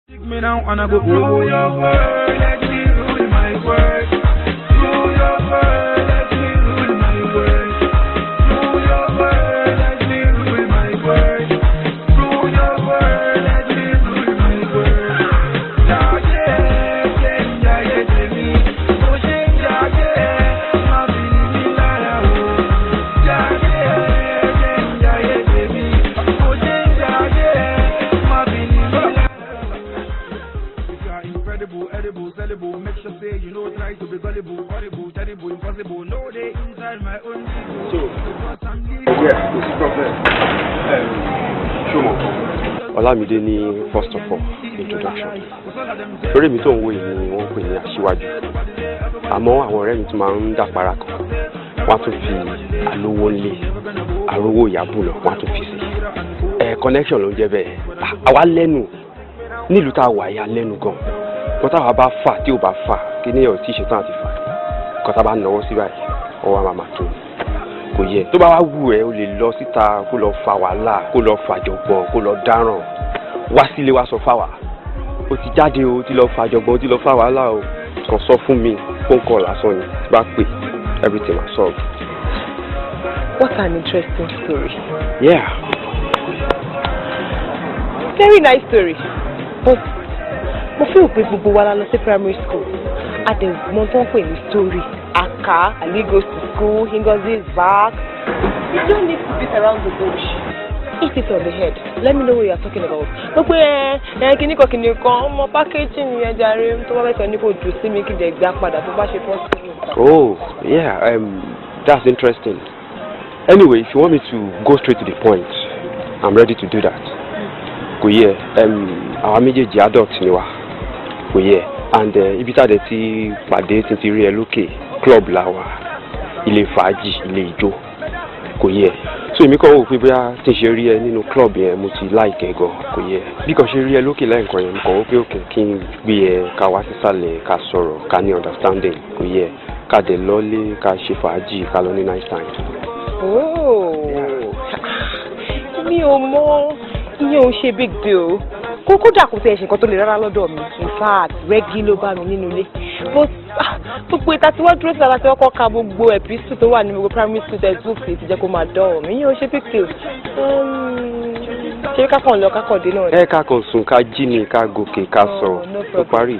Take me now and I go rule your world, let me rule my world. Rule your world, let me rule my world. Rule your world, let me rule my world. Rule your world, let me rule my world. Jaje, jaje, baby. Oh, jaje, my baby, lara oh. Jaje, jaje, baby. Oh, jaje, my baby, lara. Incredible, edible, sellable. Make sure say you know try to be gullible, horrible, terrible, impossible. No day inside my own ego. So, yes, this is Prophet Shomo. Olamide ni first of all introduction. Lórí mi tó ń wò yìí ni wọ́n pè ní aṣíwájú. Àmọ́ àwọn ọ̀rẹ́ mi tún máa ń dàpara kan. Wọ́n á tún fi alówó ńlé, àrówó ìyàbù lọ, wọ́n á tún fi sí. Connection ló ń jẹ́ bẹ́ẹ̀. Àwa lẹ́nu nílùú tá a wà yà lẹ́nu gan. Wọ́n táwa bá fà tí ò bá fà kí ní ọ̀tí ṣetán àti fà. Nǹkan tá a bá náwó sí báyìí, ọwọ́ àmàmà tó ní. Kò yẹ tó bá wá wù ẹ́ o lè lọ síta kó lọ fa wàhálà kó lọ fàjọgbọ́n kó lọ dáràn wá sílé wá sọ fáwa o ti jáde o ti lọ fàjọgbọ́n o ti lọ fa wàhálà o kàn sọ fún mi phone call lásán ni tí bá pè everything was solved. What an interesting story. Yeah. Very nice story. But mo feel pé gbogbo wa la lọ sí primary school. Àtẹ̀gbọ́n tó ń pè ní story. Aka, Ali goes to school, he goes his back. You don't need to beat around the bush. Hit it on the head. Let me know what you are talking about. Look where kìnìkan ọmọ pákéjì ni ẹ jàre tó bá fẹ́ ní kò jù sí mi kí dẹ̀ gbá padà tó bá ṣe fún sí. Oh, yeah, that's interesting. Anyway, if you want me to go straight to the point, I'm ready to do that. Kò yẹ, àwọn méjèèjì adult ni wa. Kò yẹ, and ibi tá a dẹ̀ ti pàdé ti rí ẹ lókè. Club la wa ilé fàájì ilé ijó kò yẹ so èmi kàn wò pé bóyá tí n ṣe rí ẹ nínú club yẹn mo ti like ẹ gan kò yẹ bí kàn ṣe rí ẹ lókè lẹ́ẹ̀kan yẹn mo kàn wò pé òkè kí n gbé ẹ ká wá sísàlẹ̀ ká sọ̀rọ̀ ká ní understanding kò yẹ ká dẹ̀ lọ́lé ká ṣe fàájì ká lọ ní nice time. mi ò mọ ìyẹn ò ṣe big deal kódà kò tẹ̀ ṣe nǹkan tó lè rárá lọ́dọ̀ mi in fact rẹ́gí ló bá mi nínú ilé but gbogbo ìta tí wọ́n dúró sí ara tí wọ́n kọ́ ka gbogbo ẹ̀písù tó wà ní gbogbo primary school textbook ti jẹ́ kó máa dán mi ìyẹn ò ṣe big deal ṣé kákan lọ kákan dé náà. ẹ kákan sùn ká jí ni ká gòkè ká sọ tó parí.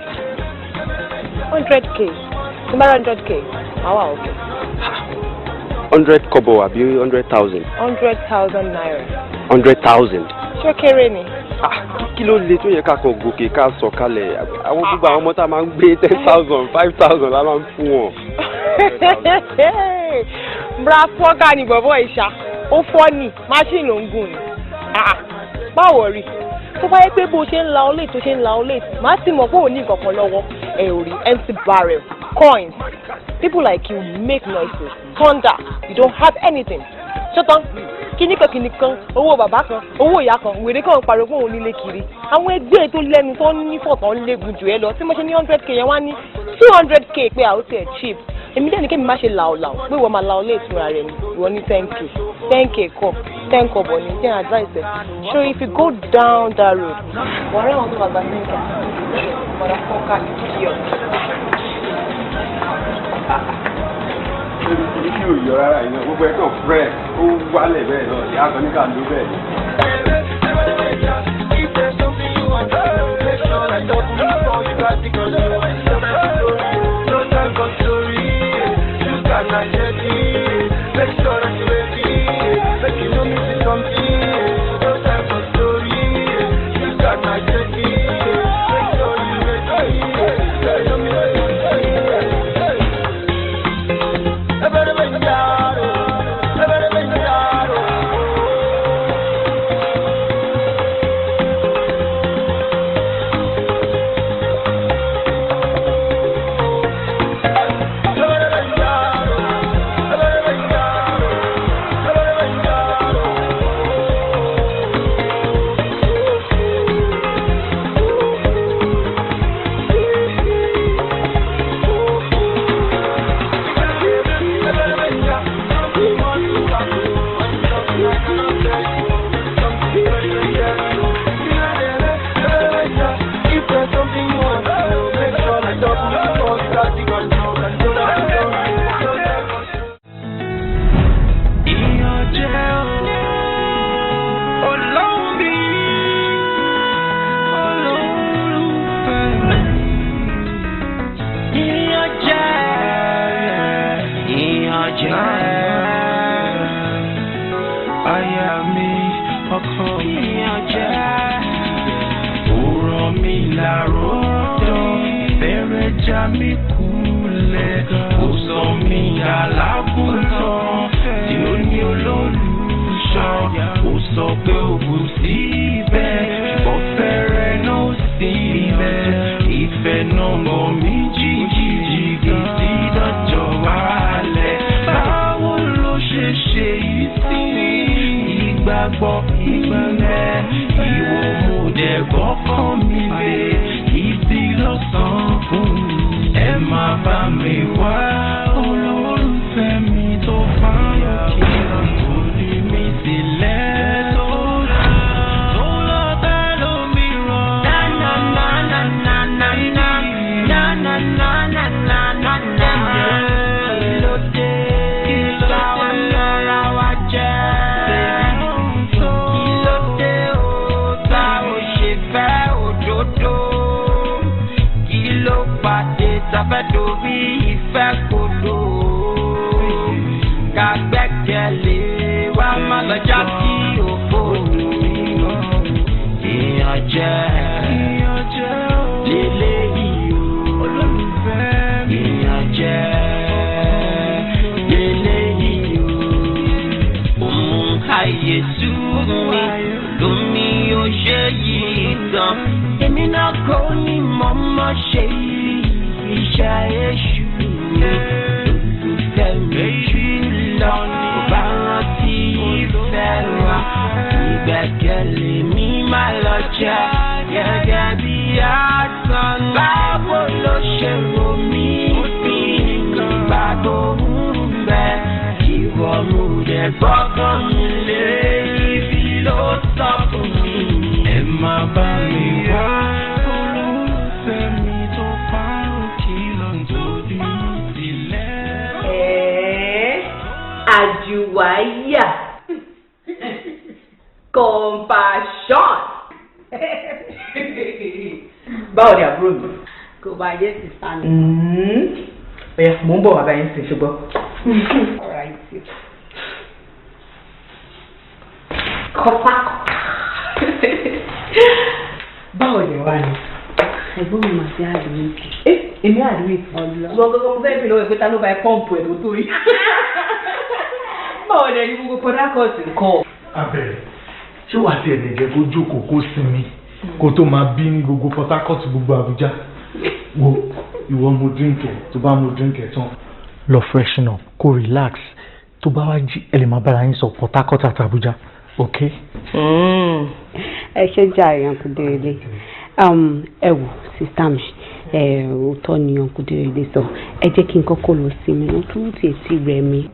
100k tí bá rà 100k máa wà òkè. 100 kobo àbí 100,000. 100,000 naira. 100,000. ṣé kéré ni. Kí ló lè tó yẹ ká kàn gòkè ká sọ kalẹ̀ àwọn gbogbo àwọn ọmọ tá a máa ń gbé 10,000 5,000 la máa ń fún wọn. bra fọ́gà ni bọ̀bọ̀ ìṣá ó fọ́ ni máṣíìnì ló ń gùn ni báwo rí tó bá yẹ pé bó ṣe ń la ọlé tó ṣe ń la ọlé má ti mọ̀ pé ò ní nǹkan kan lọ́wọ́ ẹ̀ ò rí empty barrel coins people like you make noises thunder you don't have anything ṣọ́tàn kìnìkan owó bàbá kan owó ìyá kan wèrè kan pariwo fún òun nílé kiri àwọn ẹgbẹ́ tó lẹ́nu tó ní fọ̀tàn léegun jù ẹ lọ tí mo ṣe ní 100k yẹn wá ní 200k pé àwọn tiẹ̀ cheap èmi dẹ́ni kémi má ṣe làólàó pé wọ́n máa la ọlé ìtura rẹ̀ ni ìwọ ní 10k kọ́ 10 kọ́bọ̀ ní 10 advice ẹ̀ so if you go down that road wọ́n rẹ̀ wọ́n tó bàbá 10k wọ́n rẹ̀ fọ́ọ̀ká ìdíyọ̀. Ní kí o yọ rárá iná gbogbo ẹ̀ kàn fresh ó wálẹ̀ bẹ́ẹ̀ náà ìyá kan ní ká ló bẹ́ẹ̀. mi kulẹ̀ ó sọ mí alágùntàn tí ó ní olólùṣọ́ ó sọ pé ó kù síbẹ̀ ṣùgbọ́n fẹ́rẹ̀ náà síbẹ̀ ìfẹ́ náà mọ̀ mí jìjìjì bí sí dọ́jọ́ wálẹ̀ báwo ló ṣe ṣe yìí sí ìgbàgbọ́ ìgbàlẹ̀ ìwọ mo dẹ̀ gbọ́kàn mi lé ibi lọ́sàn-án fún mi ẹ má bá mi wá olólùfẹ́ mi tó fáyọ̀ kí ló ní mi sílẹ̀ tó lọ tá lómi rán. Na na na na na na na na na na na na na kí ló dé táwa lọ́ra wa jẹ́ kí ló dé o tá ò ṣe fẹ́ òdodo kí ló pàdé tàbẹ́dò bí ìfẹ́ kodò ká gbẹ́kẹ̀lé wa má lọ já sí òfò ìyànjẹ lélẹ́yìí o ìyànjẹ lélẹ́yìí o òun àyè tú mi lómi ó ṣe yìí tán èmi náà kò ní mọ̀ọ́mọ̀ ṣe yìí iṣẹ́ èṣù mi olùfẹ́ mi jù lọ kò bá rántí ìfẹ́ wa ìgbẹ́kẹ̀lé mi má lọ jẹ́ gẹ́gẹ́ bí àtàn báwo ló ṣe rò mí nígbà tó ń bẹ ìwọ mú dẹ̀ gbọ́kàn mi lé ibi ló sọ fún mi ẹ má bá mi wá olólùfẹ́ mi tó parọ́ kí ló ń tóbi sílẹ̀. Àjùwáyà compassion. Báwo ni àbúrò mi? Kò bá yé sí sáni. Ọ̀yà mò ń bọ̀ wá báyìí sí ṣùgbọ́n. Kọ́pá. Báwo ni wá ni? Ẹ̀gbọ́n mi máa fi àdúrà ìkì. Èmi àdúrà ìkì. Ṣùgbọ́n gbogbo mo fẹ́ fi lọ́wọ́ ìpẹ́ta ló bá ẹ pọ́ǹpù ẹ̀ lótó yìí. Báwo ni ẹni gbogbo Port Harcourt nǹkan? Abẹ́rẹ́ ṣé wàá tiẹ̀ lè jẹ́ kó jókòó kó sinmi kó tó máa bí ní gbogbo Port Harcourt gbogbo Abuja wo ìwọ mu drink ẹ̀ tó bá mu drink ẹ̀ tán lọ freshen up kó relax tó bá wá jí ẹ lè máa bára yín sọ Port Harcourt àti Abuja ok. Ẹ ṣe jàre Uncle Derele ẹ wò sísá mi òótọ́ ni Uncle Derele sọ ẹ jẹ́ kí n kọ́kọ́ lọ sí mi náà tó tiẹ̀ sí rẹ̀ mi.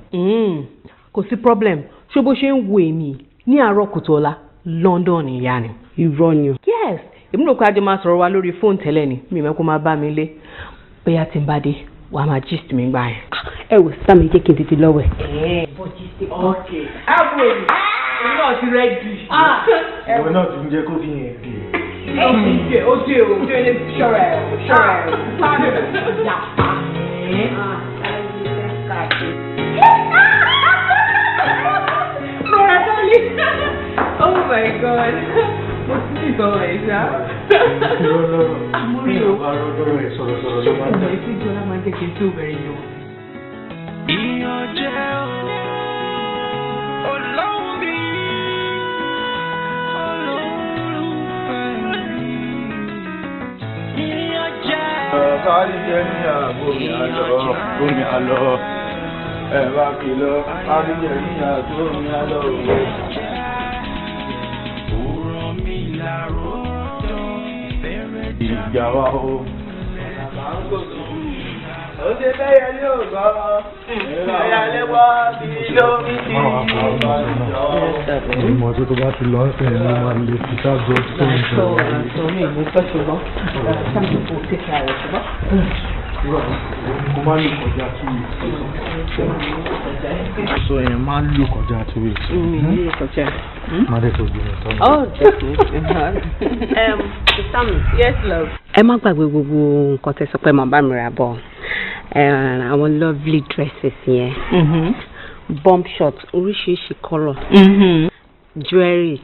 Kò sí problem ṣé bó ṣe ń wo èmi ní àárọ̀ kùtù ọ̀la London ìyá ni. Irọ́ ni o. Yes èmi rò pé ajé máa sọ̀rọ̀ wa lórí fóònù tẹ́lẹ̀ ni mi mẹ́kó máa bá mi lé bóyá tí n bá dé wàá máa gist mi gbà yẹn. Ẹ wò sísá mi jẹ́ kí n tètè lọ́wọ́ ẹ̀. Bọ́ gist ok. Àbúrò mi náà ti rẹ́dì. ìwọ náà ti ń jẹ́ kó fi yẹn dé. Ó ti dé o ṣọ́ra ẹ̀ ṣọ́ra ẹ̀. Oh my God. Mo ti ní ìsọ̀rọ̀ ẹ̀ ṣá. Àmúrí o. Àròdọ̀rọ̀ ẹ̀ sọ̀rọ̀ ló máa ń dá. Ọmọ ìfíjọ́ la máa ń jẹ́ kí n tó bẹ̀rẹ̀ yọ. Ìyànjẹ Ọlọ́run mi, olólùfẹ́ mi. Ìyànjẹ. Kárí jẹ́ ní àgbòmí àlọ́, ẹ bá fi lọ, kárí jẹ́ ní àgbòmí àlọ́. Òrọ̀ mi làrọ̀ dán, fẹ́rẹ̀ jà. Ìjà wa o. Ó ṣe bẹ́yẹ ní ògbọ́, ìrìnàlẹ́ wá bí lómi tí ìmọ̀ tó bá ti lọ sí ẹni máa lè fi ṣáàjọ tó ń jẹ. Mo máa lò kọjá 2 weeks. So ẹ̀ máa lò kọjá 2 weeks. Má dé tó gbìyànjú tán. Oh, definitely. Sam, Yes love. ẹ má gbàgbé gbogbo nǹkan tẹ́ sọ pé màá bá mi rà bọ̀. Àwọn lovely dresses yẹn. Bomb shot oríṣiríṣi colour. Jewelry,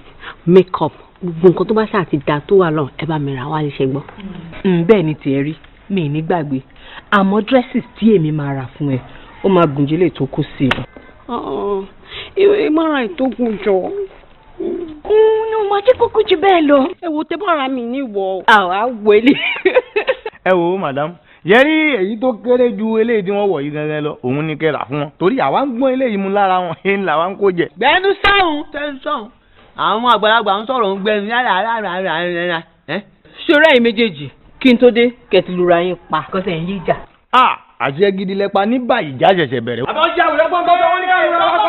makeup, gbogbo nǹkan tó bá ṣáà ti dà tó wà lọ ẹ bá mi rà wá lè ṣe gbọ́. Bẹ́ẹ̀ ni tiẹ̀ rí mi ní gbàgbé àmọ́ dresses tí èmi máa rà fún ẹ ó máa gùn jẹ́lẹ̀ tó kó sí i. ìmọ̀ràn ìtógun jọ. ní o máa jẹ́ kókó jù bẹ́ẹ̀ lọ. ẹ wo tẹ́ bá ara mi ní ìwọ. àwa wọlé. ẹ wo madam yẹ́rí èyí tó kéré ju eléyìí tí wọ́n wọ̀ yìí gẹ́gẹ́ lọ òun ní kẹ́ra fún wọn torí àwa ń gbọ́n eléyìí mu lára wọn èyí làwa ń kó jẹ. gbẹ́nu sọ̀hún tẹ́sán àwọn àgbàlagbà ń sọ̀rọ̀ ń gbẹ́nu yàrá. ṣọ́ra ẹ̀yin méjèèjì kí n tó dé kẹtìlúra yín pa kọ́sẹ̀ yín yíjà. àṣẹ gidi lẹ́pa ní báyìí ìjà ṣẹ̀ṣẹ̀ bẹ̀rẹ̀. àbọ̀ jà wùlẹ̀ gbọ́ngàn wọn ní káyọ̀ lọ́wọ́.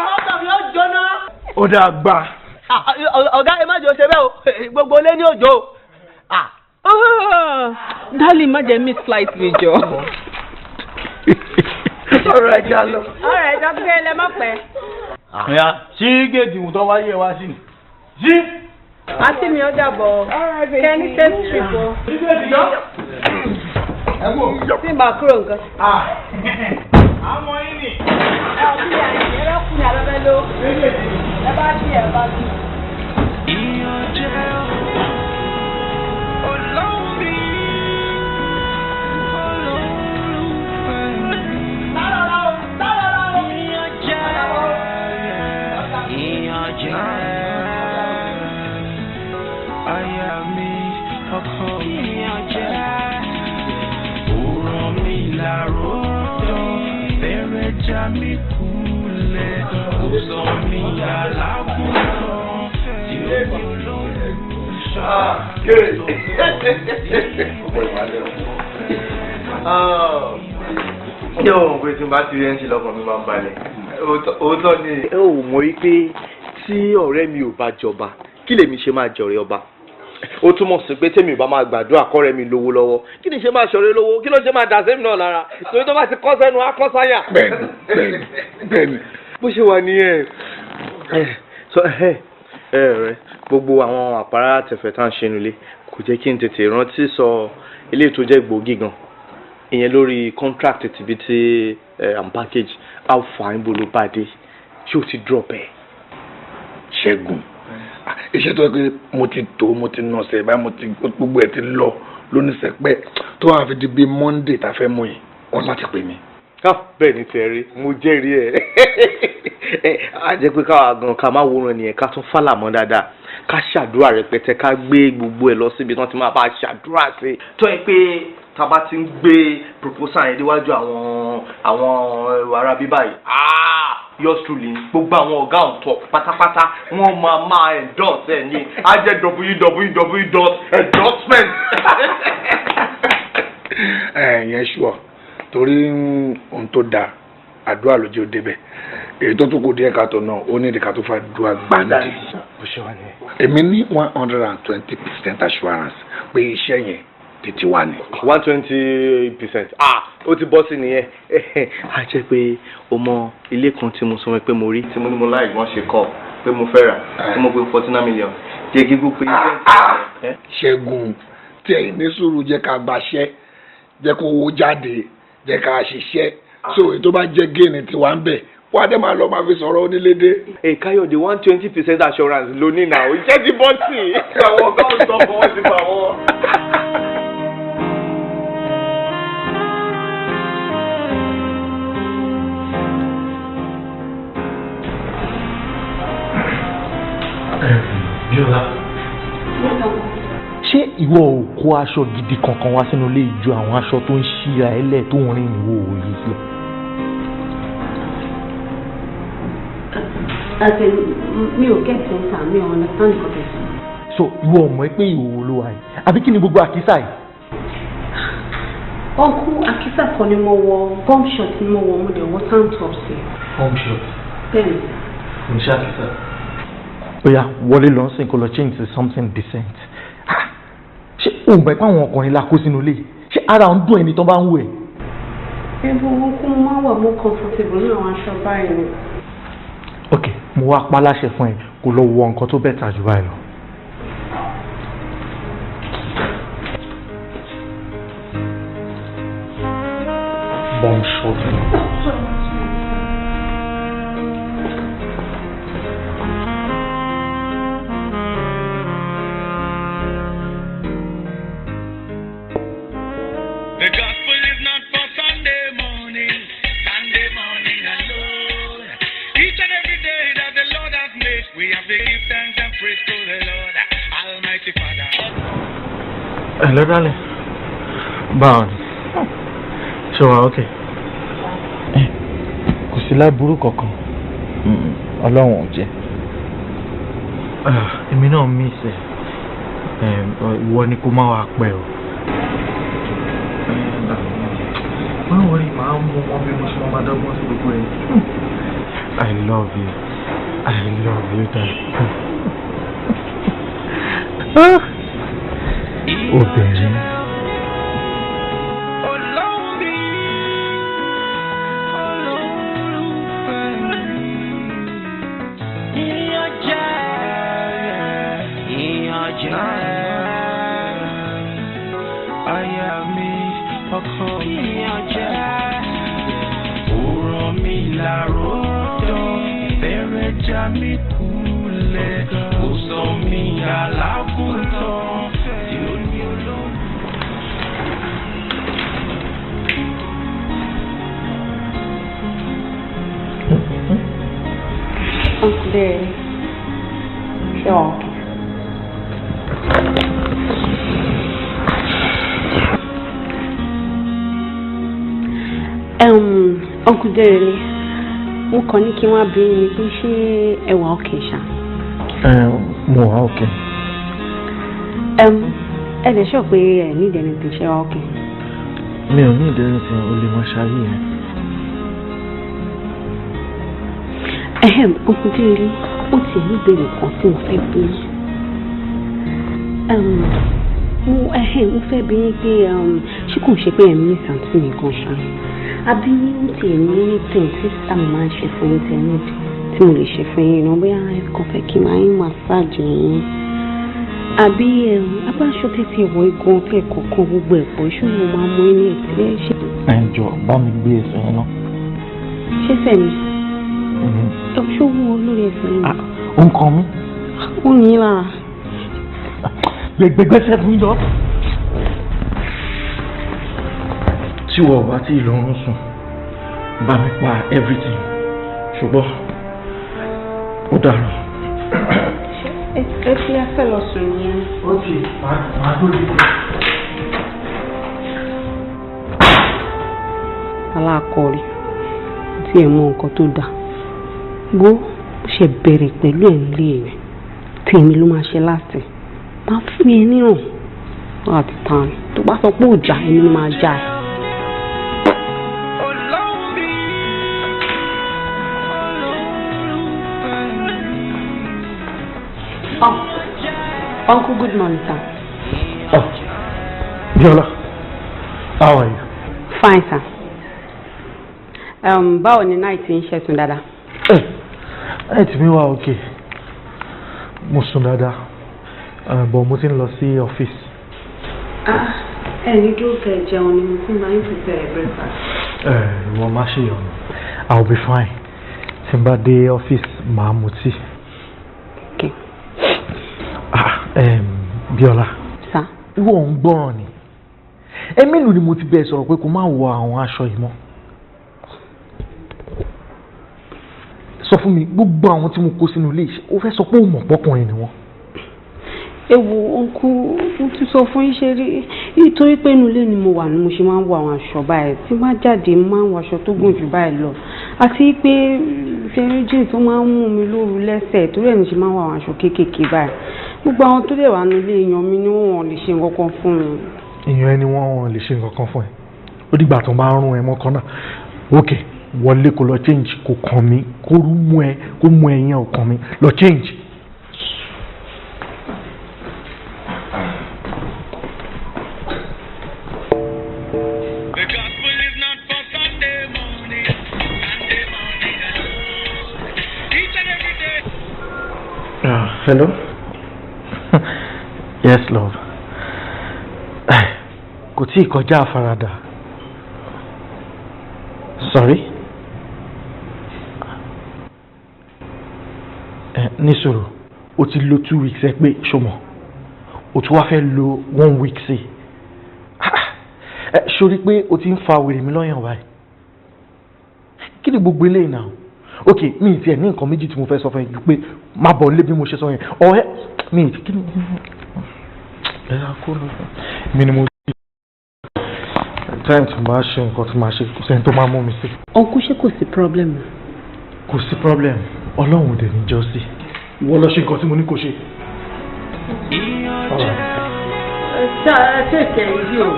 ó dáa gbà. ọ̀gá ẹ má jẹ́ ṣe bẹ́ẹ̀ o gbogbo ilé ní òjò. dálì má jẹ́ miss flight mi jọ. ọ̀rọ̀ ẹja lọ. ọ̀rọ̀ ẹja tó kẹ́ ẹ lẹ́ mọ̀ pẹ́. àyà sí géètì ìwùtọ́ wáyé wá sí ni. sí. àti mi ọjà bọ̀ kẹ́ni tẹ́sítì bọ̀. tí n bá kúrò nǹkan. àwọn yìí ni. ẹ ò bí ẹ lọ kú ní abẹ́bẹ́ ló. ẹ bá bí ẹ bá bí. Mi kulẹ̀ kò sọ mi alákùnrin tí ó ní olóògùn yóò pé tí n bá ti rí ẹni lọ́kàn mi máa ń balẹ̀ òótọ́ ni. ẹ ò mọ̀ wípé tí ọ̀rẹ́ mi ò bá jọba kí lèmi ṣe máa jọ̀rẹ́ ọba ó túmọ̀ sí pé tèmi ò bá máa gbàdúrà kọ́rẹ́ mi lówó lọ́wọ́ kí ni ṣe máa ṣọ̀rẹ́ lówó kí ló ṣe máa dà sẹ́mi náà lára torí tó bá ti kọ́ sẹ́nu á kọ́ sáyà. bẹ́ẹ̀ni bó ṣe wà nìyẹn rẹ gbogbo àwọn àpárá tẹ̀fẹ̀ tá à ń ṣe nílé kò jẹ́ kí n tètè rántí sọ ilé tó jẹ́ gbòógì gan ìyẹn lórí contract tìbí tí and package how far ń bolo bá dé ṣé o ti drop ẹ. Ṣẹ́gun iṣẹ́ tó yẹ pé mo ti tó mo ti nà ṣe báyìí mo ti gbogbo ẹ̀ ti lọ lónìṣẹ́pẹ́ tó wà fi di bíi Monday tá a fẹ́ mú yìí wọ́n láti pè mí. bẹ́ẹ̀ ni tiẹ̀ rí mo jẹ́rìí ẹ̀ á jẹ́ pé káwa gan ká má wòran nìyẹn ká tún fàlà mọ́ dáadáa ká ṣàdúrà rẹpẹtẹ ká gbé gbogbo ẹ̀ lọ síbi tí wọ́n ti máa bá ṣàdúrà sí. tó yẹ pé tá a bá ti ń gbé proposal yẹn déwájú àwọn ará bíbá yìí yours truly gbogbo àwọn ọ̀gá ọ̀tọ̀ pátápátá wọ́n máa endorse ẹ̀ ní á jẹ́ www.endorsement. yẹn ṣùọ́ torí ohun tó dáa àdúrà ló jẹ́ ó débẹ̀ èyí tó tún kù díẹ̀ ká tó náà ó ní ìdíkà tó fà dúrà gbàǹdì. èmi ní 120% assurance pé iṣẹ́ yẹn títí wà ní. 120%. Ó ti bọ́ sí nìyẹn. A jẹ́ pé o mọ ilé kan tí mo sọ pé mo rí tí mo ní mo láì wọ́n ṣe kọ́ pé mo fẹ́ rà tí mo gbé 49 million. Jẹ́ gígùn pé Ṣẹ́gun tí ẹ̀yin ní sùúrù jẹ́ ká gbaṣẹ́ jẹ́ kó owó jáde jẹ́ ká ṣiṣẹ́ so èyí tó bá jẹ́ géènì tí wà ń bẹ̀ wọ́n á dẹ́ máa lọ máa fi sọ̀rọ̀ onílédé. Káyọ̀dé 120% assurance ló ní náà iṣẹ́ ti bọ́ sí i. Àwọn ọ̀gá ò sọ fún wọn ti fà wọ́n. Bíọ́lá ṣé ìwọ ò kó aṣọ gidi kankan wá sínú ilé ìjọ àwọn aṣọ tó ń ṣíra ẹlẹ̀ tó ń rìn ìwò òye sí. àti mi ò kẹ́sì ń ta mi ò understand nǹkan tẹ̀ sọ. so ìwọ ò mọ̀ pé ìhòòhò ló wà yìí àbí kí ni gbogbo àkísà yìí. ọkùn àkísà kan ni mo wọ bomb shot ni mo wọ mo dẹ̀ wọ tank top sí. bomb shot. bẹ́ẹ̀ni. kò ní ṣe àkísà. Oya wọlé lọ sí kó lọ change to something decent. Ṣé o gbà pé àwọn ọkùnrin la kó sínú ilé? Ṣé ara ń dùn ẹni tó bá ń wò ẹ́? Ebi owó kún máa wà mọ́ comfortable ní àwọn aṣọ báyìí ni. Ok, mo wá pa láṣẹ fún ẹ kó lọ wọ nǹkan tó bẹ̀ tà jù báyìí lọ. Bomb shot. The gospel is not for some Hello, darling. Báwo ni? Ṣé wà okay? Kò sí láburú kankan. Ọlọ́run ò jẹ́. Èmi náà miss ẹ. Ìwọ ni kó má wàá pẹ́ o. Báwo ni màá mú ọmọ bí mo ṣe máa dọ́gbọ́n sí gbogbo ẹ̀? I love you. I love you, darling. Obìnrin. Mi kulẹ̀ kò sọ mi alákùntàn tí ó ní olóhùn. Uncle, sure. Uncle Derely, mo kàn ní kí wọ́n bí mi pé ṣé ẹ wà okay ṣá. Mo wà okay. Ẹ lè sọ pé ẹ ní ìdẹ́ni tí ṣe wà okay. Mi ò ní ìdẹ́ni tí o lè máa ṣayé ẹ. Uncle Derely, ó ti ní ìbéèrè kan tí mo fẹ́ bí. Mo fẹ́ bí yín pé ṣé kò ṣe pé ẹ̀mí ìsàntí mi gan ṣá. Àbí ó ti ní ètò tí sáà máa ń ṣe fún internet tí mo lè ṣe fún yín náà bóyá ẹ̀kọ́ fẹ́ kí máa ń massage yín. Àbí abáṣọ tètè ìwọ igun fẹ́ kọ̀ọ̀kan gbogbo ẹ̀pọ̀ ìṣòro máa mú ní ẹ̀tí ẹ̀ ṣe. Ẹ̀jọ̀ bá mi gbé ẹsẹ̀ yẹn náà. Ṣé sẹ́ni? Ṣó wú olórí ẹsẹ̀ yẹn? Ó ń kan mí. Ó ní í lára. Gbẹgbẹgbẹsẹ̀ fún yọ. Tí wọ́n bá tí ìlọrun sùn bá mi pa everything ṣùgbọ́n ó dàrú. Ẹ fi afẹ́ lọ sùn yẹn. Ok, màá tó lè. Aláàkọ́rí tí ẹ̀ mọ nǹkan tó dà bó ṣe bẹ̀rẹ̀ pẹ̀lú ẹ̀ ń lé rẹ̀ tèmi ló máa ṣe láti máa fún ẹ níràn láti tán tó bá sọ pé òjà ẹni ló máa já ẹ. Uncle, good morning, sir. Oh, Biola, how are you? Fine, sir. Báwo ni night ń ṣe sùn dáadáa? Night mi wà okay. Mo sùn dáadáa, but mo ti ń lọ sí ọ́fíìsì. Ẹni tó fẹ́ jẹun ni mo ti máa ń prepare breakfast. Ìwọ má ṣe yọnu. I'll be fine. Tí n bá dé ọ́fíìsì, màá mu tíì. Okay. Biola. Sir. Ìwọ ò ń gbọ́ràn ni. Mélòó ni mo ti bẹ́ẹ̀ sọ̀rọ̀ pé kó má wọ àwọn aṣọ yìí mọ́. Sọ fún mi, gbogbo àwọn tí mo kó sínú ilé iṣẹ́, ó fẹ́ sọ pé ó mọ̀ pọ́kùnrin ni wọ́n. Ewu ònkú mo ti sọ fún yín ṣe rí nítorí pé inú ilé ni mo wà ni mo ṣe máa ń wọ àwọn aṣọ báyìí tí má jáde máa ń wọ aṣọ tó gùn jù báyìí lọ àti pé fẹ́rẹ́jìn tó máa ń mú mi lóru lẹ́sẹ̀ torí ẹ̀ ní ṣe máa ń wọ àwọn aṣọ kéékèèké báyìí gbogbo àwọn tó dẹ̀ wà nílé èèyàn mi ni wọ́n lè ṣe nǹkan kan fún mi. Èèyàn ẹni wọ́n lè ṣe nǹkan kan fún ẹ ó dìgbà tó bá rún ẹ mọ́kàn náà ok wọlé kó lọ change kó kàn mí kó mú ẹ yẹn ò kàn mí lọ change. Hello? Yes, love. Kò tí ì kọjá àfaradà. Sorry? Nísòro, o ti lò 2 weeks ẹ pé ṣọmọ. O tún wá fẹ́ lò 1 week sí. Ṣorí pé o ti ń fa wèrè mi lọ́yàn báyìí. Kí ni gbogbo eléyìí náà? Ok, mi ì tiẹ̀ ní nǹkan méjì tí mo fẹ́ sọ fún ẹ ju pé má bọ̀ lé bí mo ṣe sọ yẹn. mi kí ni ẹ á kó lọ mi ni mo time tí mo bá ṣe nǹkan tí màá ṣe kò sẹ́ni tó máa mú mi sí. ọkú ṣé kò sí problem. kò sí problem ọlọ́run dẹ̀ ní jọ́sí ìwọ lọ ṣe nǹkan tí mo ní kò ṣe. ṣèkè yìí o.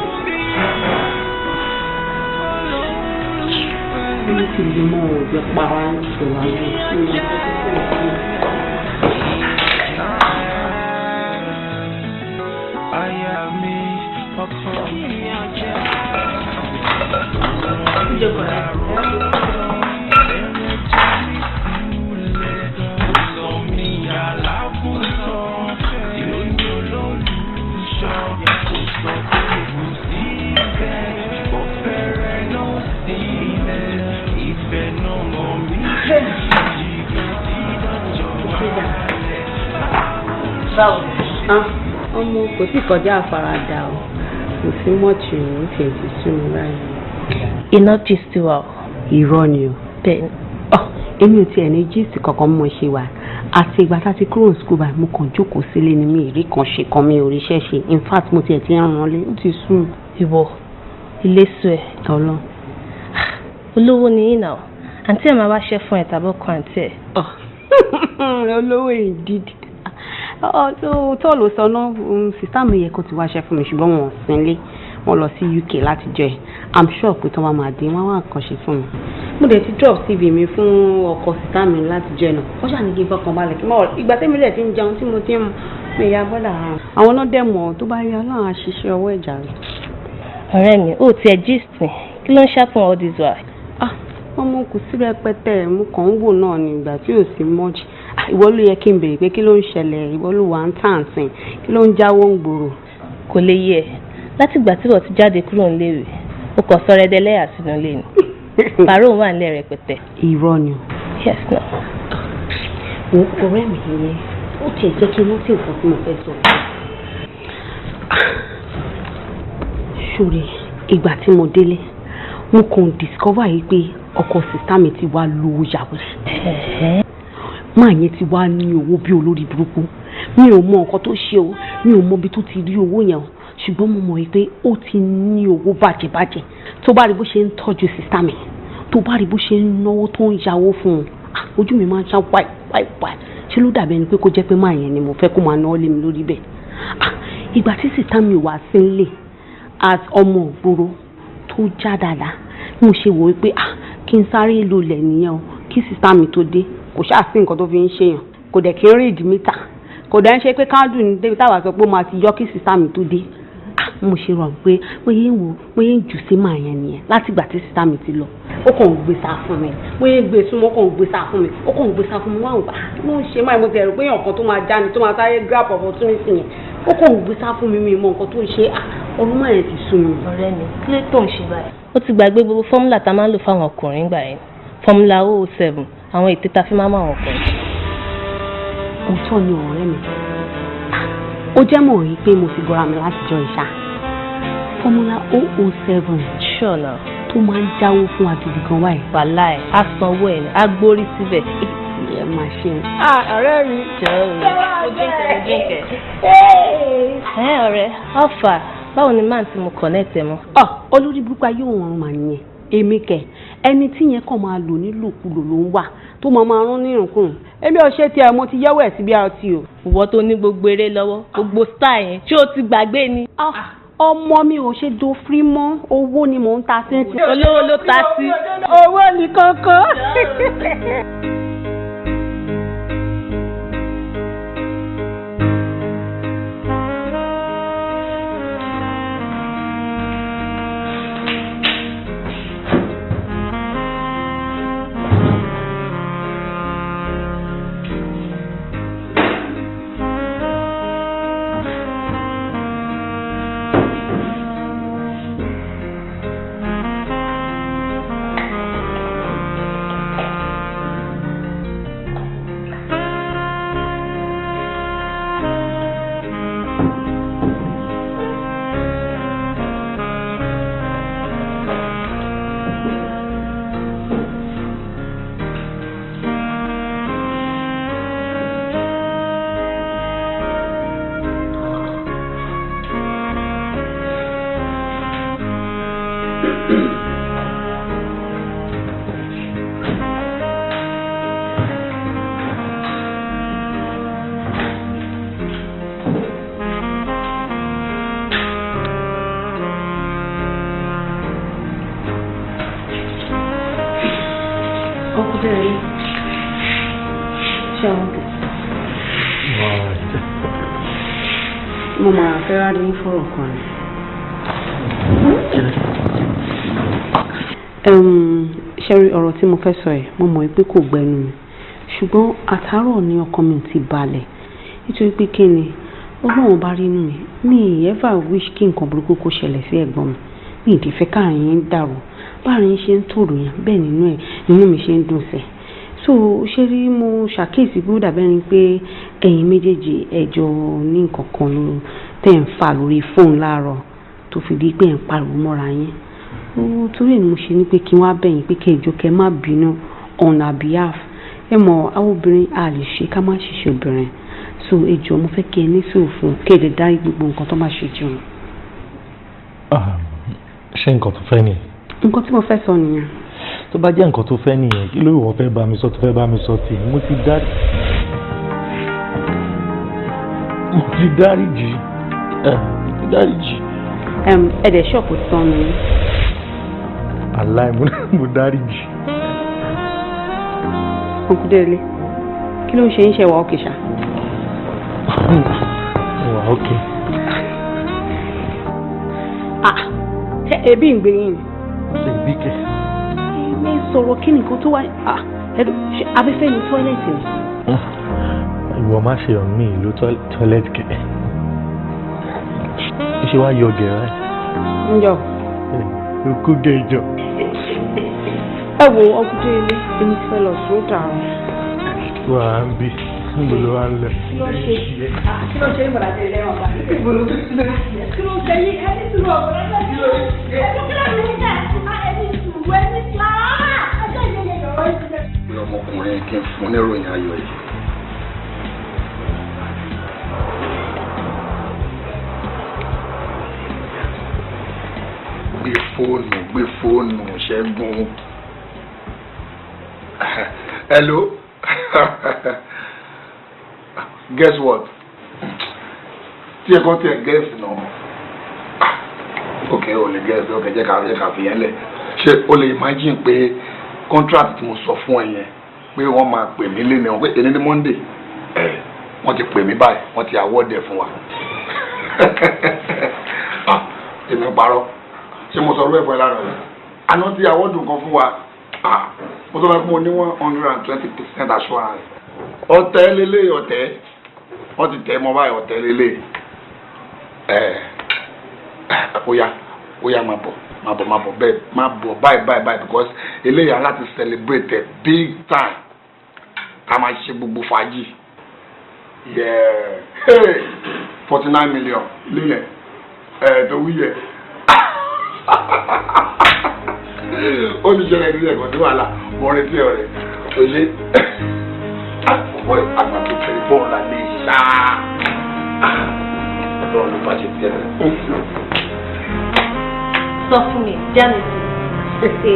mo ti lè mọ òjò para ìṣòro àwọn ìṣòro. ọmọ kò tí kọjá àfaradà o kò sí mọ́ọ̀tì òun tiẹ̀ ti sún mi báyìí. iná gist wa o. irọ́ ni o. bẹ́ẹ̀ni. èmi ò tiẹ̀ ní gist kankan mo ṣe wà àti ìgbà tá a ti kúrò ní school báyìí mo kàn jókòó sílé ni mi ìrí kan ṣe kan mi ò ríṣẹ́ ṣe in fact mo tiẹ̀ ti ń ràn án lé ó ti sùn. ìwọ ilé sùn ẹ. tọ́lọ́. olówó ni yín náà àǹtí ẹ̀ máa wá ṣẹ́ fún ẹ̀ tàbí ọkọ àǹtí ẹ̀. olówó ìdídì tó ló sọ náà sísá mi yẹ kó ti wáṣẹ́ fún mi ṣùgbọ́n wọn ò sínlé wọn lọ sí UK láti jọ ẹ̀ I'm sure pé tí wọ́n máa dé wọ́n wá nǹkan ṣe fún mi. mo dẹ̀ ti drop CV mi fún ọkọ sísá mi láti jọ ẹ̀ náà wọ́n ṣàní kí n fọkàn balẹ̀ kí n máa ìgbà tẹ́mi rẹ̀ ti ń jẹun tí mo ti ń mu mi ìyá bọ́dà hàn. àwọn náà dẹ̀ mọ̀ tó bá yá ọlọ́run àṣìṣe ọwọ́ ẹ̀jà rẹ̀. ọ̀rẹ́ mi ò tiẹ̀ gist ni kí ló ń ṣàpọ̀n all this while. ọmọ kò sí rẹpẹtẹ mo kàn ń wò náà ní ìgbà tí ò sí much ìwọ ló yẹ kí n béèrè pé kí ló ń ṣẹlẹ̀ ìwọ ló wà ń tàn sìn kí ló ń jáwọ́ ń gbòòrò. kò lè yẹ láti ìgbà tí wọ́n ti jáde kúrò níléèwé o kò sọ rẹ dẹlẹ́yà sínú ilé ni pàrọ̀ wà nílẹ̀ rẹpẹtẹ. irọ́ ni o. yes no. ọ̀rẹ́ mi yẹn ó tiẹ̀ jẹ́ kí n rántí nǹkan tí mo fẹ́ sọ. ṣòro ìgbà tí mo délé mo kàn discover yìí pé ọkọ sìstá mi ti wá lówó yàwó sí. máa yẹn ti wá ní owó bí olórí burúkú mi ò mọ nǹkan tó ṣe o mi ò mọ ibi tó ti rí owó yẹn o ṣùgbọ́n mo mọ̀ pé ó ti ní owó bàjẹ́bàjẹ́ tó bá rí bó ṣe ń tọ́jú sìstá mi tó bá rí bó ṣe ń náwó tó ń yáwó fún un ojú mi máa ń ṣá wáìwáìwáì ṣé ló dàbí ẹni pé kó jẹ́ pé máa yẹn ni mo fẹ́ kó máa náwó lé mi lórí bẹ́ẹ̀. ìgbà tí sìstá mi wà sí nílé as ọmọ ògbóró tó já dáadáa mo ṣe wò ó pé kí n sáré lulẹ̀ nìyẹn o kí sìstá mi tó dé kò ṣáà sí nǹkan tó fi ń ṣèyàn kò dẹ̀ kí n rí ìdí mítà kò dẹ̀ ń ṣe pé káàdù ní débi táwa sọ pé ó máa ti yọ kí sìstá mi tó dé mo ṣe rò pé bóyá ń wò bóyá ń jù sí màá yẹn nìyẹn láti ìgbà tí sìstá mi ti lọ ó kàn ń gbé sá fún mi bóyá ń gbé súnmọ́ ó kàn ń gbé sá fún mi ó kàn ń gbé sá fún mi wọ́n àwọn ló ń ṣe máa mo tẹ̀rù pé ọ̀kan tó máa já ni tó máa sáré grab opportunity yẹn ó kàn ń gbé sá fún mi mi mọ nǹkan tó ń ṣe ọdún máa yẹn ti sú mi. ọ̀rẹ́ mi kí ló tó ń ṣe báyìí. ó ti gbàgbé gbogbo fọ́múlà tá a máa ń lò fáwọn ọkùnrin gbà yẹn fọ́múlà 007 àwọn ètè tá a fi máa ń mọ àwọn ọkùnrin. òótọ́ ni ọ̀rẹ́ mi ó jẹ́ mọ̀ rí pé mo ti gbọ́ra mi láti jọ ìṣá fọ́múlà 007 sure now tó máa ń jáwó fún agidi gan wáyé. wàhálà ẹ̀ á sanwó ẹ̀ á gbórí síbẹ̀. ẹ máa ṣe é. ọ̀rẹ́ mi. ọ̀rẹ́ alpha báwo ni máà tí mo connect ẹ mọ́. olórí burúkú ayé òun mà nìyẹn èmi kẹ ẹni tí yẹn kàn máa lò nílòkulò ló ń wà tó máa rán nírùnkùn èmi ò ṣe tiẹ̀ mo ti yẹ́wọ́ ẹ̀ síbi àti o. ìwọ tó ní gbogbo eré lọ́wọ́ gbogbo style yẹn ṣé o ti gbàgbé ni. ọmọ mi ò ṣe do free mọ́ owó ni mò ń ta sí. olówó ló ta sí. owó ni kankan. Mo máa fẹ́ wá ní fọ́rọ̀ kan ni. Ṣẹ́rí ọ̀rọ̀ tí mo fẹ́ sọ ẹ̀ mo mọ̀ pé kò gbẹnu mi ṣùgbọ́n àtàárọ̀ ni ọkàn mi ò ti balẹ̀ nítorí pé kí ni Ọlọ́run bá rí inú mi ever wish kí nǹkan burúkú kó ṣẹlẹ̀ sí ẹ̀gbọ́n mi ìdí fẹ́ káàrin yẹn dàrú báàrin ṣe ń tòrò yẹn bẹ́ẹ̀ nínú mi ṣe ń dùn sẹ́ so ṣé rí mo ṣàkíyèsí bí ó dàbẹ́ ni pé ẹ̀yin méjèèjì ẹjọ́ ní nǹkan kan ló tẹ̀ ń fà lórí fóònù láàárọ̀ tó fi di pé ẹ̀ ń pariwo mọ́ra yín torí ni mo ṣe ní pé kí wọ́n á bẹ̀yìn pé kẹjọ kẹ má bínú on our behalf ẹ mọ̀ àwọn obìnrin a lè ṣe ká má ṣiṣẹ́ obìnrin so ẹjọ́ mo fẹ́ kí ẹ ní sòfin kéde dá gbogbo nǹkan tó bá ṣe jù. ṣé nǹkan tó fẹ́ nìyẹn. nǹkan tí mo fẹ́ sọ nìyẹn. tó bá jẹ́ nǹkan tó fẹ́ nìyẹn kí ló wọ́n fẹ́ bá mi sọ tó fẹ́ bá mi sọ tì mo ti dáríjì ẹ̀dẹ̀ ṣọ́ọ̀pù tán ni. aláì mo dáríjì. Ọkùdélé kí ló ń ṣe ń ṣe wà ókè ṣá. wà ókè. ṣé ebi ń gbé yín ni. ebi kẹ. mi sọ̀rọ̀ kí nìkan tó wá abẹ́fẹ́ ní tọ́ílẹ̀tì ni. ìwọ má ṣe ọ̀n mí ìlú tọ́ílẹ̀tì kẹ. ṣé wàá yọ gẹ̀rẹ́. ń yọ. òkú gẹ̀jọ. ẹ wo Ọkùdélé èmi ti fẹ́ lọ sódà o. wà á ń bí níbo ló wá ń lẹ. kí ló ṣe ní bọ̀dá tẹ̀lé wọn bá. kí ló ṣe ní ẹni tí wọ́n bọ̀dá tẹ̀lé. kí ló ṣe ní ẹni tí wọ́n ní lára. pé ọmọkùnrin kí n fún níròyìn ayọ̀ yìí. gbé fóònù Ṣẹ́gun. Hello. Guess what? Tí ẹ kàn tí ẹ guess náà. Ok, o lè guess, ok, jẹ́ ká fi yẹn lẹ̀. Ṣé o lè imagine pé contract tí mo sọ fún ẹ yẹn pé wọ́n máa pè mí lé ní wọn pé èyí ní Monday wọ́n ti pè mí báyìí wọ́n ti award ẹ̀ fún wa. Èmi ń parọ́ ṣé mo sọ lóye fún ẹ lára rẹ àná tí award nǹkan fún wa mo sọ fún mo ní 120% assurance ọ̀tẹ̀ lélẹ̀ ọ̀tẹ̀ wọ́n ti tẹ̀ mọ́ báyìí ọ̀tẹ̀ lélẹ̀ óyá máa bọ̀ bẹ́ẹ̀ máa bọ̀ báyìí because eléyà láti celebrate a big time ká máa ṣe gbogbo fàájì 49 million lílẹ̀ tó wúyẹ̀ ó ní ṣẹlẹ̀ ní ẹ̀kọ́ tí wàhálà wọ́n retí ọ̀rẹ́ tó ṣe àkọ́kọ́ àgbàdo tẹlifóònù la lè ṣá ọlọ́run ló bá ṣe tiẹ̀ sọ fún mi jáde sí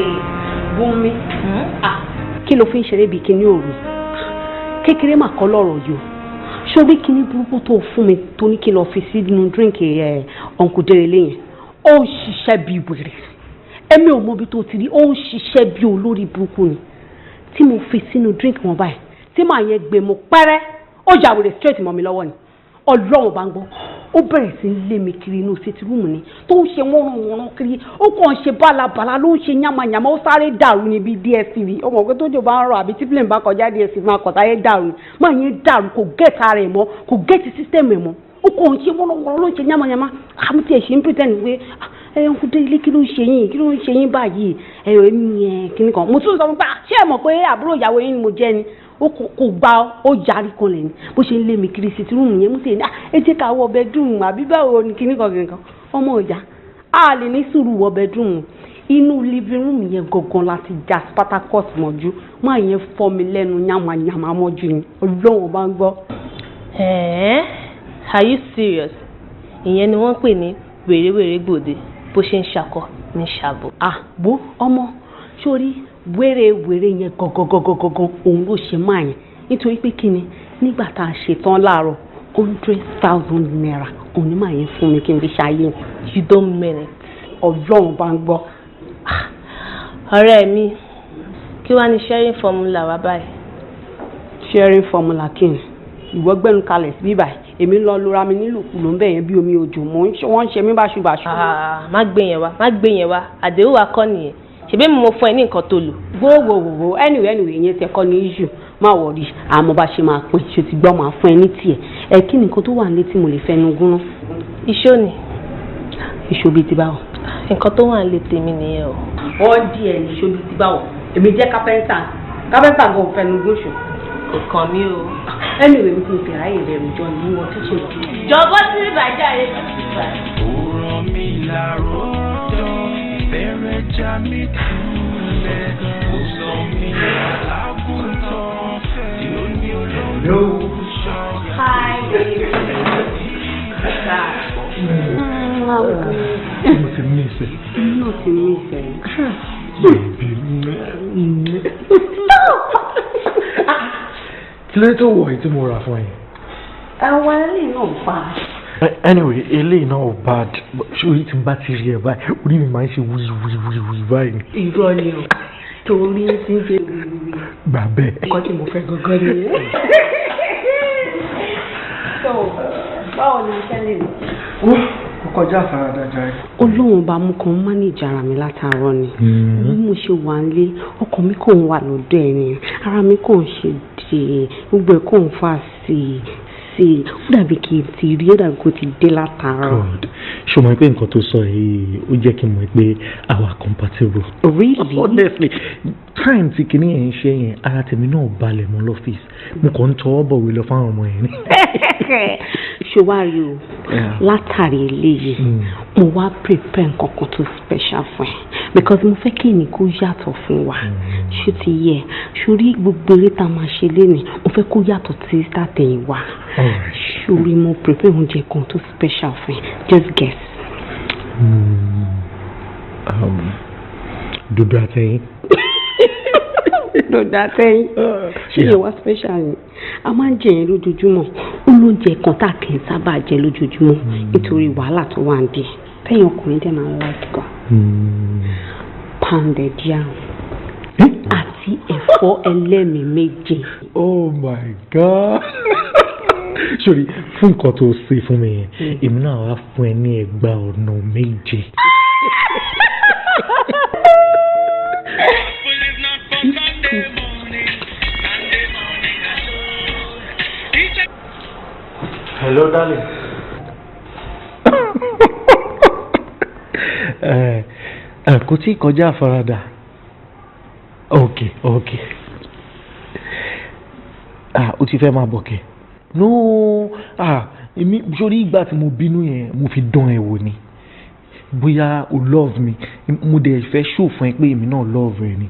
Bùnmi kí ló fi ń ṣeré bíi kíní òru kékeré mà kọ́ lọ́rọ̀ yìí ṣó bí kíní burúkú tó fún mi tó ní kí lọ fi sínú díríǹkì Ọ̀nkùdélé yẹn ó ń ṣiṣẹ́ bíi wèrè èmi ò mọ ibi tó ti rí ó ń ṣiṣẹ́ bíi olórí burúkú ni tí mo fi sínú díríǹkì wọn báyìí tí màá yẹn gbé mo pẹ́rẹ́ ó jà wèrè straight mọ́ mi lọ́wọ́ ni Ọlọ́run bá ń gbọ́ ó bẹ̀rẹ̀ sí lé mi kiri inú sítì rúùmù ni tó ń ṣe wọ́nrán kiri ó kàn ń ṣe bálabàla ló ń ṣe yánmayàmá ó sáré dàrú níbi DSTV ọmọ ògbé tójò bá ń rọ àbí tí plane bá kọjá DSTV máa kọ̀tà yẹn dàrú máa yẹn dàrú kò gẹ́ẹ̀tì ara ẹ̀ mọ́ kò gẹ́ẹ̀tì sísítẹ́ẹ̀mù ẹ̀ mọ́ ó kàn ń ṣe wọ́nrán ló ń ṣe yánmayàmá àmì tí ẹ̀ ṣe ń pretend pé Ọ̀nkùdélé kí ló ń ṣe yín báyìí ẹ̀rọ ẹ̀mí ẹ̀ kíní kan mo tún sọ fún pa ṣé ẹ̀ mọ̀ pé àbúrò ìyàwó yín ni mo jẹ́ ni ó kò gba ó yarí kan lẹ́ni bó ṣe ń lé mi kiri sí tìrúùmù yẹn mú sí ẹ jẹ́ ká wọ bẹ́dúùmù àbí báwo ni kíní kan kìnìkan ọmọ ìjà a lè ní sùúrù wọ bẹ́dúùmù inú living room yẹn gangan láti já Spartacus mọ́jú máa yẹn fọ́ mi lẹ́nu yàmàyàmà mọ́jú ni Ọlọ́run bá ń gbọ́. Are you serious? Ìyẹn ni wọ́n pè ní wèrèwèrè gbòde bó ṣe ń ṣakọ ní ṣàbò. Bó ọmọ sórí wéré yẹn gangan òun ló ṣe máa yẹn nítorí pé kí ni nígbà tá a ṣetán láàárọ̀ 100,000 naira òun ni máa yẹn fún mi kí n fi ṣayé. You don't mean it. Ọlọ́run bá ń gbọ́. Ọ̀rẹ́ mi kí wàá ní sharing formula wá báyìí. Sharing formula kí ni ìwọ gbẹ́nu kalẹ̀ sí bíbáyìí èmi lọ lura mi nílùkulù ń bẹ̀ yẹn bí omi òjò wọ́n ń ṣe mí báṣubàṣu. má gbé yẹn wá àdéhùn wa kọ́ nìyẹn ṣebí mo fún ẹ ní nǹkan tó lò. wo anyway ìyẹn ti ẹ̀kọ́ ní issue má wọ̀rí àmọ́ bá ṣe máa pín ṣe ti gbọ́ máa fún ẹ ní tiẹ̀ ẹ kí nìkan tó wà nílé tí mo lè fẹnu gúnná. iṣó ni. iṣó bíi ti báwo. nǹkan tó wà nílé tèmi nìyẹn o. wọ́n di ẹ̀ ní iṣó bíi ti báwo èmi jẹ́ kápẹ́ńtà gan fẹnu gúnṣù. kò kàn mí o. anyway mi ti fi ààyè rẹ̀ rìn jọ ní wọ́n tó ṣe lọ. jọ̀bọ́ sí ìbàjẹ́ rẹ̀. ọ̀rọ̀ mi làró jọ fẹ́rẹ̀ já mi túlẹ̀ kò sọ mi àlágùntàn tí ó ní olóńgbò. Hi baby. Mo ti mí ìfẹ́. Mo ti mí ìfẹ́. Kí ló tó wọ̀ èyí tí mo rà fún ẹ? Ẹ̀wọ̀n eléyìí náà bá. Anyway, eléyìí náà bad. Ṣé tí n bá ti rí ẹ báyìí, orí mi máa ń ṣe wúyí báyìí. Irọ́ ni o, torí ti ń ṣe wúyí. Gbà bẹ́ẹ̀. Ẹ̀kọ́ tí mo fẹ́ gangan ni. So, báwo ni iṣẹ́ lè lò? Ó kọjá àfaradà jàre. Ọlọ́run bá mú kan mánéjì ara mi látàárọ̀ ni. Bí mo ṣe wà nílé, ọkàn mi kò ń wà lọ́dọ̀ ẹ̀ ni. Ara mi kò ń ṣe dè, gbogbo ẹ̀ kò ń fà sí i. Ó dàbí kí n ti rí, ó dàbí kó ti dé látàárọ̀. Ṣé o mọ̀ pé nǹkan tó sọ yìí ó jẹ́ kí n mọ̀ pé àwa compatible. Really? Honestly, time tí kìíní yẹn ń ṣe yẹn ara tèmi náà balẹ̀ mọ́ lọ́fíìsì. Mo kàn ń tọwọ́ bọ̀wé lọ fáwọn ọmọ yẹn ni. Ṣé wàá rí o látàrí eléyìí mo wá prepare nǹkan kan tó special fún ẹ because mo fẹ́ kí ènìyàn kó yàtọ̀ fún wa ṣé ti yẹ sórí gbogbo eré tá a máa ṣe lénìí mo fẹ́ kó yàtọ̀ sí tàtẹ̀yìn wa sórí mo prepare oúnjẹ kan tó special fún ẹ just guess. Dòdò àtẹ̀yìn. Dòdò àtẹ̀yìn ṣé yẹ wá special ni a máa ń jẹ yẹn lójoojúmọ́ ó lóúnjẹ kan tá a kì í sábà jẹ lójoojúmọ́ nítorí wàhálà tó wà ń di tẹ̀yìn ọkùnrin dẹ̀ máa ń láti gan. Pounded yam àti ẹ̀fọ́ ẹlẹ́mìí méje. Oh my God. Sori fún nǹkan tó ṣe fún mi yẹn èmi náà wá fún ẹ ní ẹgbàá ọ̀nà méje. Hello, darling. Kò tí kọjá àfaradà. Okay. O ti fẹ́ máa bọ̀ kẹ́. No, èmi sórí ìgbà tí mo bínú yẹn mo fi dán ẹ wò ni. Bóyá o love me, mo dẹ̀ fẹ́ show fún ẹ pé èmi náà love ẹ ni.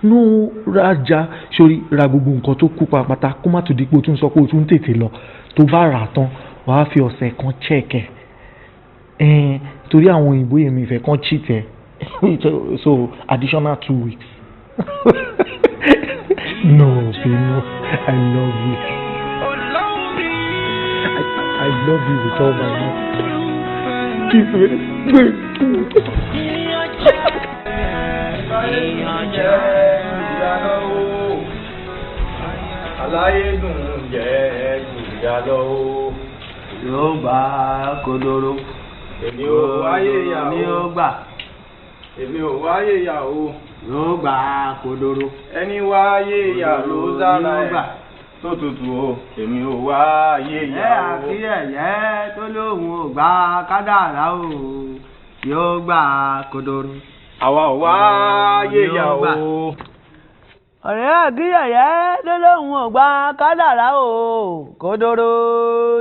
No, rajà sórí ra gbogbo nǹkan tó kú pàápàá kó má tó di pé o tún sọ pé o tún tètè lọ. Tó bá rà tán wàá fi ọ̀sẹ̀ kan check ẹ̀ torí àwọn òyìnbó yẹn mi fẹ́ kàn cheat ẹ̀ so additional 2 weeks. No, I love you. I love you with all my heart. Kiss me. Aláyédùn jẹ́ ìyàlọ́ o. Yóò gbà kodoro. Èmi ò wáyé ìyá o. Èmi ò gbà. Èmi ò wáyé ìyá o. Yóò gbà kodoro. Ẹni wáyé ìyá ló sára ẹ̀. Tó tutù o. Èmi ò wáyé ìyá o. Ẹ àti ẹ̀yẹ́ tó lóhùn ò gbà kádàrá o. Yóò gbà kodoro. Àwa ò wáyé ìyá o. Ọ̀rẹ́ àgíyẹ̀yẹ́ ló lóhùn ò gbà kádàrá o. Kodoro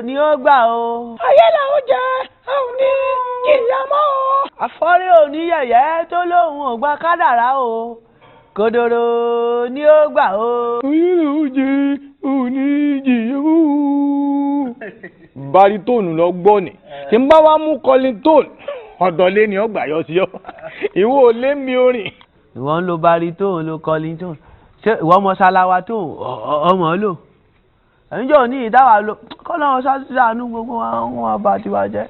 ni ó gbà o. Ayé làwọn jẹ àwọn ní jìyà mọ́ o. Àfọ́rí oníyẹ̀yẹ́ tó lóhùn ò gbà kádàrá o. Kodoro ni ó gbà o. Ayé làwọn jẹ àwọn ní jìyà mọ́ o. Baritone lọ gbọ́ ni tí n bá wá mú Colin tone ọ̀dọ̀ lé ni ọgbà yọ sí ọ ìwọ ò lé mi orin. ìwọ ń lo baritone lo kọlintone ṣé ìwọ ọmọ ṣaláwa tó ọmọ lò ẹnjọ ní ìdáwà lò kọ́nà ṣàánú gbogbo àwọn ọba tiwa jẹ́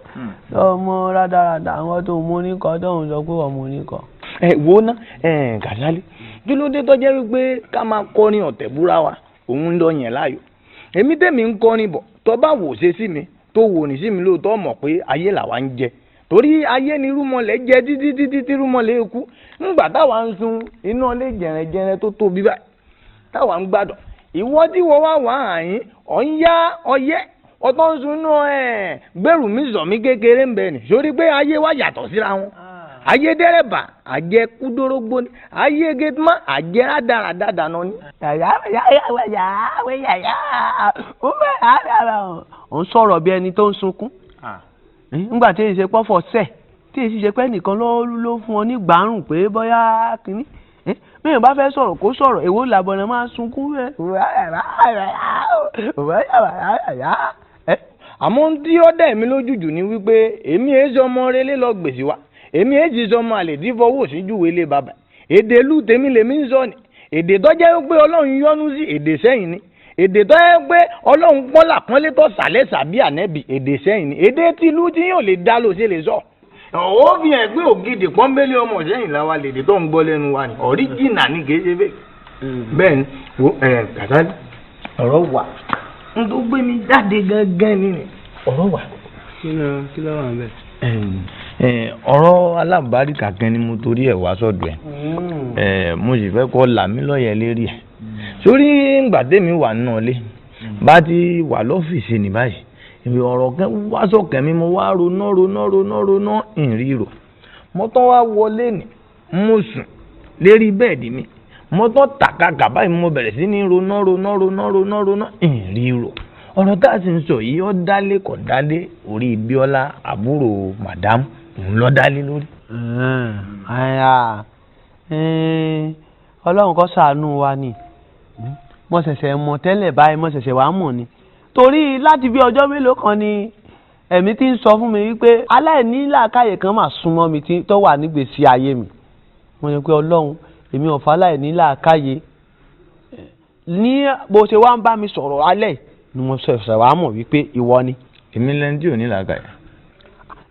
ọmọ rádaràdà àwọn tó mú oníkan tó ń sọ pé ọmọ oníkan. wo ná Kàsálí kí ló dé tó jẹ́ wípé ká máa kọrin ọ̀tẹ̀ búra wa òun ń lọ yẹn láàyò èmi tèmi ń kọrin bọ̀ tó bá wò ṣe sí mi tó wò ní sí mi lóòótọ́ mọ̀ pé ayé làwa ń jẹ torí ayé ni rúmọlẹ̀ jẹ títí tí rúmọlẹ̀ kú ńgbà táwa ń sun iná lé jẹrẹjẹrẹ tó tóbi báyìí táwa ń gbádùn ìwọ tí wọ́n wá wà àyín ọ̀nyá ọyẹ́ ọtọ́ ń sun iná gbẹ̀rù mi zọ̀ mí kékeré ń bẹ̀ ni sórí pé ayé wa yàtọ̀ síra wọn ayé dẹ́rẹ́bà àjẹ kúdórógbó ni ayé gẹ́tùmá àjẹ rádaràdà dáná ni. ó ń sọ̀rọ̀ bí ẹni tó ń sunkún nígbà tí èyí ṣe pọ́fọ̀ sẹ̀ tí èyí ṣe pé nìkan ló fún ọ ní gbàrún pé bóyá kínní bẹ́ẹ̀ bá fẹ́ sọ̀rọ̀ kó sọ̀rọ̀ èwo làbọ̀nà máa sunkún rẹ̀. àmọ́ tí ó dẹ̀ mí lójújù ni wípé èmi èé ọmọ relé lọ gbèsè wa èmi èjì sọmọ àlè tí fọwọ́ síjú ilé bàbá èdè ìlú tèmi lèmi ń sọ ni èdè tó jẹ́ pé ọlọ́run yọ́nú sí èdè sẹ́yìn ni èdè tó jẹ́ pé ọlọ́run pọ́nlá pọ́nlé tó sàlẹ̀ sàbí ànẹ́bì èdè sẹ́yìn ni èdè tí ìlú tí yóò lè dá ló ṣe lè sọ. ó fi hàn pé ògidì pọ́nbélé ọmọ sẹ́yìn làwa lèdè tó ń gbọ́ lẹ́nu wa ni ọ̀ríjìnà ni kì í ṣe bẹ́ẹ̀ ni wo Kàsálí ọ̀rọ̀ wà n tó gbé mi jáde gángan ni ọ̀rọ̀ wà. kí ló wà ń bẹ̀. ọ̀rọ̀ alábàárìkà kan ni mo torí ẹ̀ wá sọ́dọ̀ ẹ̀ mo sì fẹ́ kọ́ là mí lọ́yẹ̀ lérí ẹ̀ sórí ńgbà tèmi wà náà lé bá ti wà lọ́fíìsì ní báyìí ìbí ọ̀rọ̀ kan wá sọ̀kẹ́ mi mo wá ronú ìrírò mo tán wá wọlé ní mo sùn lérí bẹ́ẹ̀dì mi mo tán tàkàkà báyìí mo bẹ̀rẹ̀ sí ní ronú ìrírò ọ̀rọ̀ tá a sì ń sọ yìí ó dálé kò dálé orí Bíọ́lá àbúrò màdámù òun ló dálé lórí. Ọlọ́run kó ṣàánú wa ni mo ṣẹ̀ṣẹ̀ mọ̀ tẹ́lẹ̀ báyìí mo ṣẹ̀ṣẹ̀ wá mọ̀ ni torí láti bí ọjọ́ mélòó kan ni ẹ̀mí ti ń sọ fún mi wípé aláìní làákàyè kan máa súnmọ́ mi tó wà nígbèsí ayé mi mo ní pé Ọlọ́run èmi ò fà láìní làákàyè ní bó ṣe wá ń bá mi sọ̀rọ̀ alẹ́ ni mo ṣẹ̀ṣẹ̀ wá mọ̀ wípé ìwọ ni. èmi lẹni tí ò ní làákàyè.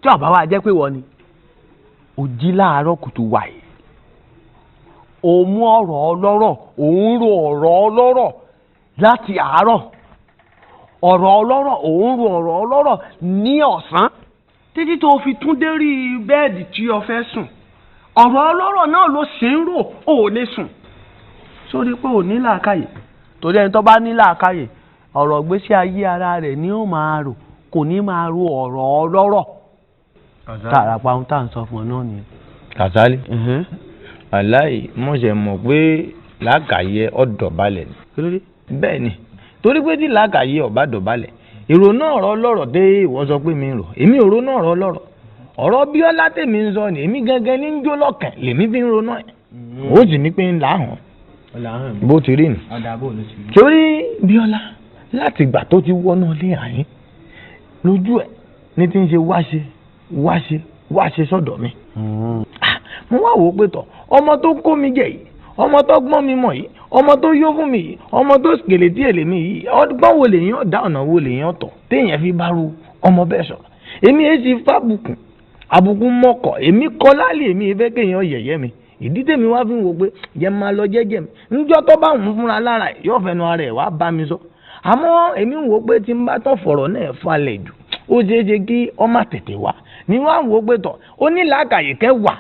tí ọba wa jẹ́ pé ìwọ ni ò jí láàárọ̀ kùtù wàyí ò mú ọ̀rọ̀ ọlọ́rọ̀ òun ro ọ̀rọ̀ ọlọ́rọ̀ láti àárọ̀ ọ̀rọ̀ ọlọ́rọ̀ òun ro ọ̀rọ̀ ọlọ́rọ̀ ní ọ̀sán títí tó fi tún dérí bẹ́ẹ̀dì tí o fẹ́ sùn ọ̀rọ̀ ọlọ́rọ̀ náà ló sì ń rò ó lè sùn sórí pé ò ní làákàyè torí ẹni tó bá ní làákàyè ọ̀rọ̀ gbésí ayé ara rẹ̀ ni ó máa rò kò ní máa ro ọ̀rọ̀ ọlọ́rọ̀ tààrà pa ohun tá à ń sọ fún ọ náà nìyẹn. Kàsálí aláì mọ̀ṣẹ̀ mọ̀ pé làákàyè ọ̀dọ̀balẹ̀ ni bẹ́ẹ̀ ni torí pé tí làákàyè ọ̀bá dọ̀balẹ̀ ìrònú ọ̀rọ̀ ọlọ́rọ̀ dé ìwọ sọ pé mi rò èmi ò ronú ọ̀rọ̀ ọlọ́rọ̀ ọ̀rọ̀ Bíọ́lá tèmi ń sọ ni èmi gangan ní ń jó lọ́kàn lèmi fi ń ronú ẹ̀ ó sì ní pé ń làáhàn bó ti rí ni torí Bíọ́lá láti ìgbà tó ti wọnú ilé àyín lójú ẹ̀ ní ti ń ṣe wáṣe sọ́dọ̀ mi mo wá wò ó pé tọ̀ ọmọ tó kó mi jẹ yìí ọmọ tó gbọ́n mi mọ̀ yìí ọmọ tó yó fún mi yìí ọmọ tó kèlè tí èlé mi yìí ọgbọ́n wo lèyàn ọ̀dá ọ̀nà wo lèyàn ọ̀tọ̀ téèyàn fi bá ru ọmọ bẹ́ẹ̀ sọ̀rọ̀ èmi èsì fábùkù àbùkù mọ́kọ̀ èmi kọ́ láàlì èmi ìfẹ́ kéèyàn yẹ̀yẹ́ mi ìdí tèmi wá fi ń wo pé jẹ́ máa lọ jẹ́jẹ́ mi níjọ́ tó bá wùn fúnra lára ẹ̀ yóò fẹnu ara ẹ̀ wá bá mi sọ àmọ́ èmi ń wo pé tí n bá tán fọ̀rọ̀ náà falẹ̀ jù ó ṣeé ṣe kí ọmọ tètè wá ni wọ́n á wo pé tọ̀ ó ní làákàyè kẹ́ wà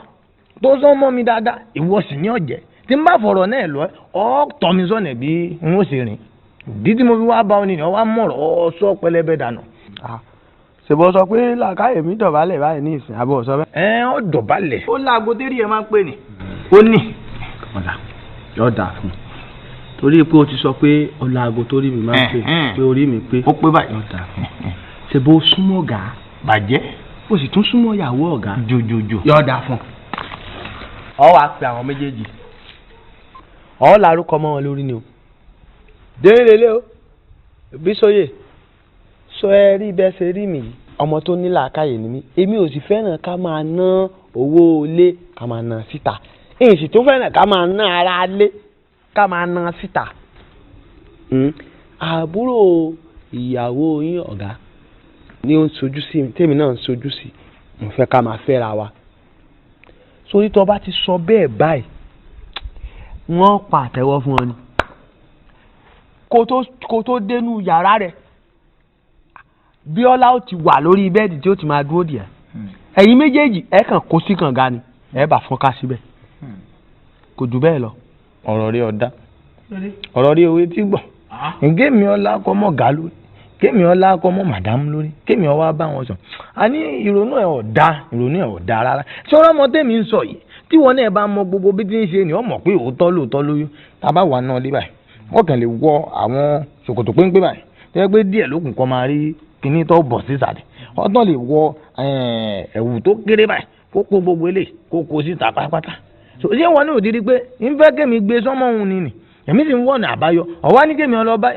tó sọ mọ́ mi dáadáa ìwọ sì ní ọ̀jẹ̀ tí n bá fọ̀rọ̀ náà lọ ọ́ tọ́ mi sọ̀nà bí n ó ṣe rìn ìdí tí mo fi wá bá ọ nìyẹn wá mọ̀rọ̀ ọ sọ pẹlẹbẹ dànù. ṣèbọ̀ sọ pé làákàyè mi dọ̀bálẹ̀ báyìí ní ìsìn àbọ̀ sọ bẹ́ẹ̀. ọ dọ̀bálẹ̀. ó láago dérí ẹ máa ń pè ní. ó ní. ọ̀dà yóò dà fún un torí pé o ti sọ pé ọ̀làgò torí mi máa ń pè pé orí mi pé. ó pé báyìí. yóò dà fún un ṣèbọ̀ súnmọ́ ọ̀gá. bàjẹ́. o sì tún súnmọ́ ìyàwó ọ̀gá. jòjòjò. yóò dà fún un. ọ wàá pe àwọn méjèèjì ọ lárúkọ mọ́ wọn lórí ni o délélé o Bísóyè sọ ẹ rí bẹ́ẹ̀ ṣe rí mi yìí ọmọ tó ní làákàyè ni mí èmi ò sì fẹ́ràn ká máa ná owó ilé ká máa ná síta èyí sì tó fẹ́ràn ká máa ná ara lé ká máa ná síta. àbúrò ìyàwó yín ọ̀gá ni ó ń sojú sí mi tèmi náà ń sojú sí mo fẹ́ ká máa fẹ́ra wa sórí tó bá ti sọ bẹ́ẹ̀ báyìí wọ́n pa àtẹ́wọ́ fún ọ ni kó tó dénú yàrá rẹ̀ Bíọ́lá ó ti wà lórí bẹ́ẹ̀dì tí ó ti máa dúró díẹ̀ ẹ̀yin méjèèjì ẹ kàn kó sí kànga ni ẹ bá fọ́nká síbẹ̀ kò jù bẹ́ẹ̀ lọ. ọ̀rọ̀ rí ọ̀dá ọ̀rọ̀ rí owó tí gbọ̀ kémi ọlá kọ́ mọ́ gà lórí kémi ọlá kọ́ mọ́ màdámù lórí kémi ọwá bá wọn sọ àní ìrònú ẹ̀ ọ̀dá rárá ṣọ́ra ọmọ tèmi ń sọ yìí tí wọn náà bá mọ gbogbo bí tí ń ṣe ni wọ́n mọ̀ pé òótọ́ lóòótọ́ lóyún tá a bá wà náà lé báyìí wọ́n kàn lè wọ àwọn ṣòkòtò péńpé báyìí tẹ́ pé díẹ̀ lókùn kan máa rí kíní tó bọ̀ sísàlẹ̀ ọ̀tọ̀ lè wọ ẹ̀wù tó kéré báyìí kó kó gbogbo eléyìí kó kó síta pátápátá ṣé wọn ní òdìrí pé ń fẹ́ kémi gbé sọ́mọ́ òun ni èmi sì ń wọ̀nà àbáyọ ọ̀wá ní kémi ọlọ́ba.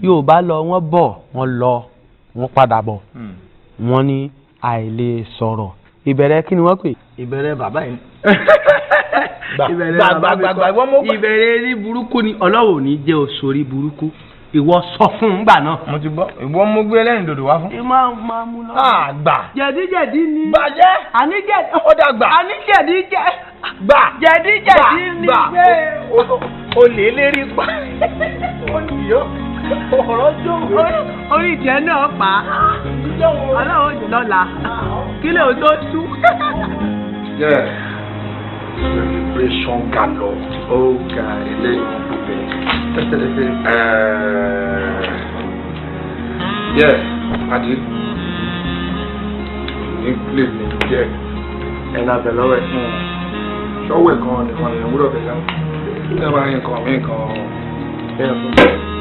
yóò bá lọ wọ́n bọ̀ wọ́n lọ wọ́n padà bọ̀ wọ́n ní àìlè sọ̀rọ̀ ìbẹ̀rẹ̀ kí ni wọ́n pè. ìbẹ̀rẹ̀ bàbá yìí. ìbẹ̀rẹ̀ rí burúkú ni ọlọ́wọ́ ní jẹ́ òṣòrí burúkú ìwọ sọ fún un gbà náà. mo ti gbọ́ ìwọ mú gbé lẹ́yìn dòdò wá fún. ìmọ̀ máa mú lọ. gbà. jẹ̀díjẹ̀dí ni. bàjẹ́. àníjẹ̀dí. ó dà gbà. àníjẹ̀díjẹ̀. gbà. jẹ̀díjẹ̀dí ni pé. o lè lérí pa. o ní yọ. ọ̀rọ̀ jó. orí ìjẹ́ náà pa. ọlọ́run jù lọ́la. kí lè o tó tú. celebration galore. ó ga eléyìí wọn pè yes adi ní plé mi díẹ̀ ẹ̀nà abẹ lọ́wọ́ ẹ̀ ṣọ́wọ́ ẹ̀kan nìkan lè wúlò bẹ̀rẹ̀ ní ẹ̀ma rí nǹkan mí nǹkan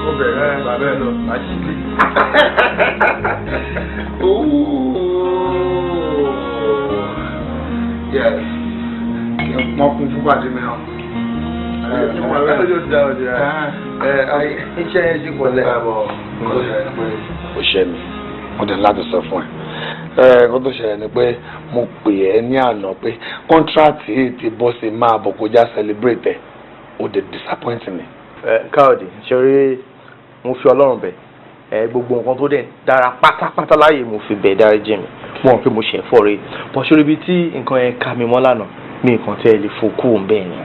ó bẹ̀rẹ̀ bàbá ẹ̀ lọ láti ilé. yes kí n pọ́n kún fún pàdé mi náà. iṣẹ́ yẹn ti pọ̀ lẹ́yìn. ó ṣe mi mo dẹ̀ láti sọ fún ẹ kó tó ṣẹlẹ̀ ni pé mo pè ẹ́ ní àná pé kọ́ńtrátì yìí ti bọ́ sí máa bọ̀ kó já celebrate ẹ̀ ó dẹ̀ disappoint mi. káòdì ṣeré mo fi ọlọ́run bẹ̀ gbogbo nǹkan tó dẹ̀ dára pátápátá láàyè mo fi bẹ̀ dárí jẹ́ mi mo hàn pé mo ṣe ń fọ́ re bọ́ ṣeré ibi tí nǹkan yẹn ká mi mọ́ lánàá mi nǹkan tẹ́ ẹ lè fokú òun bẹ́ẹ̀ ni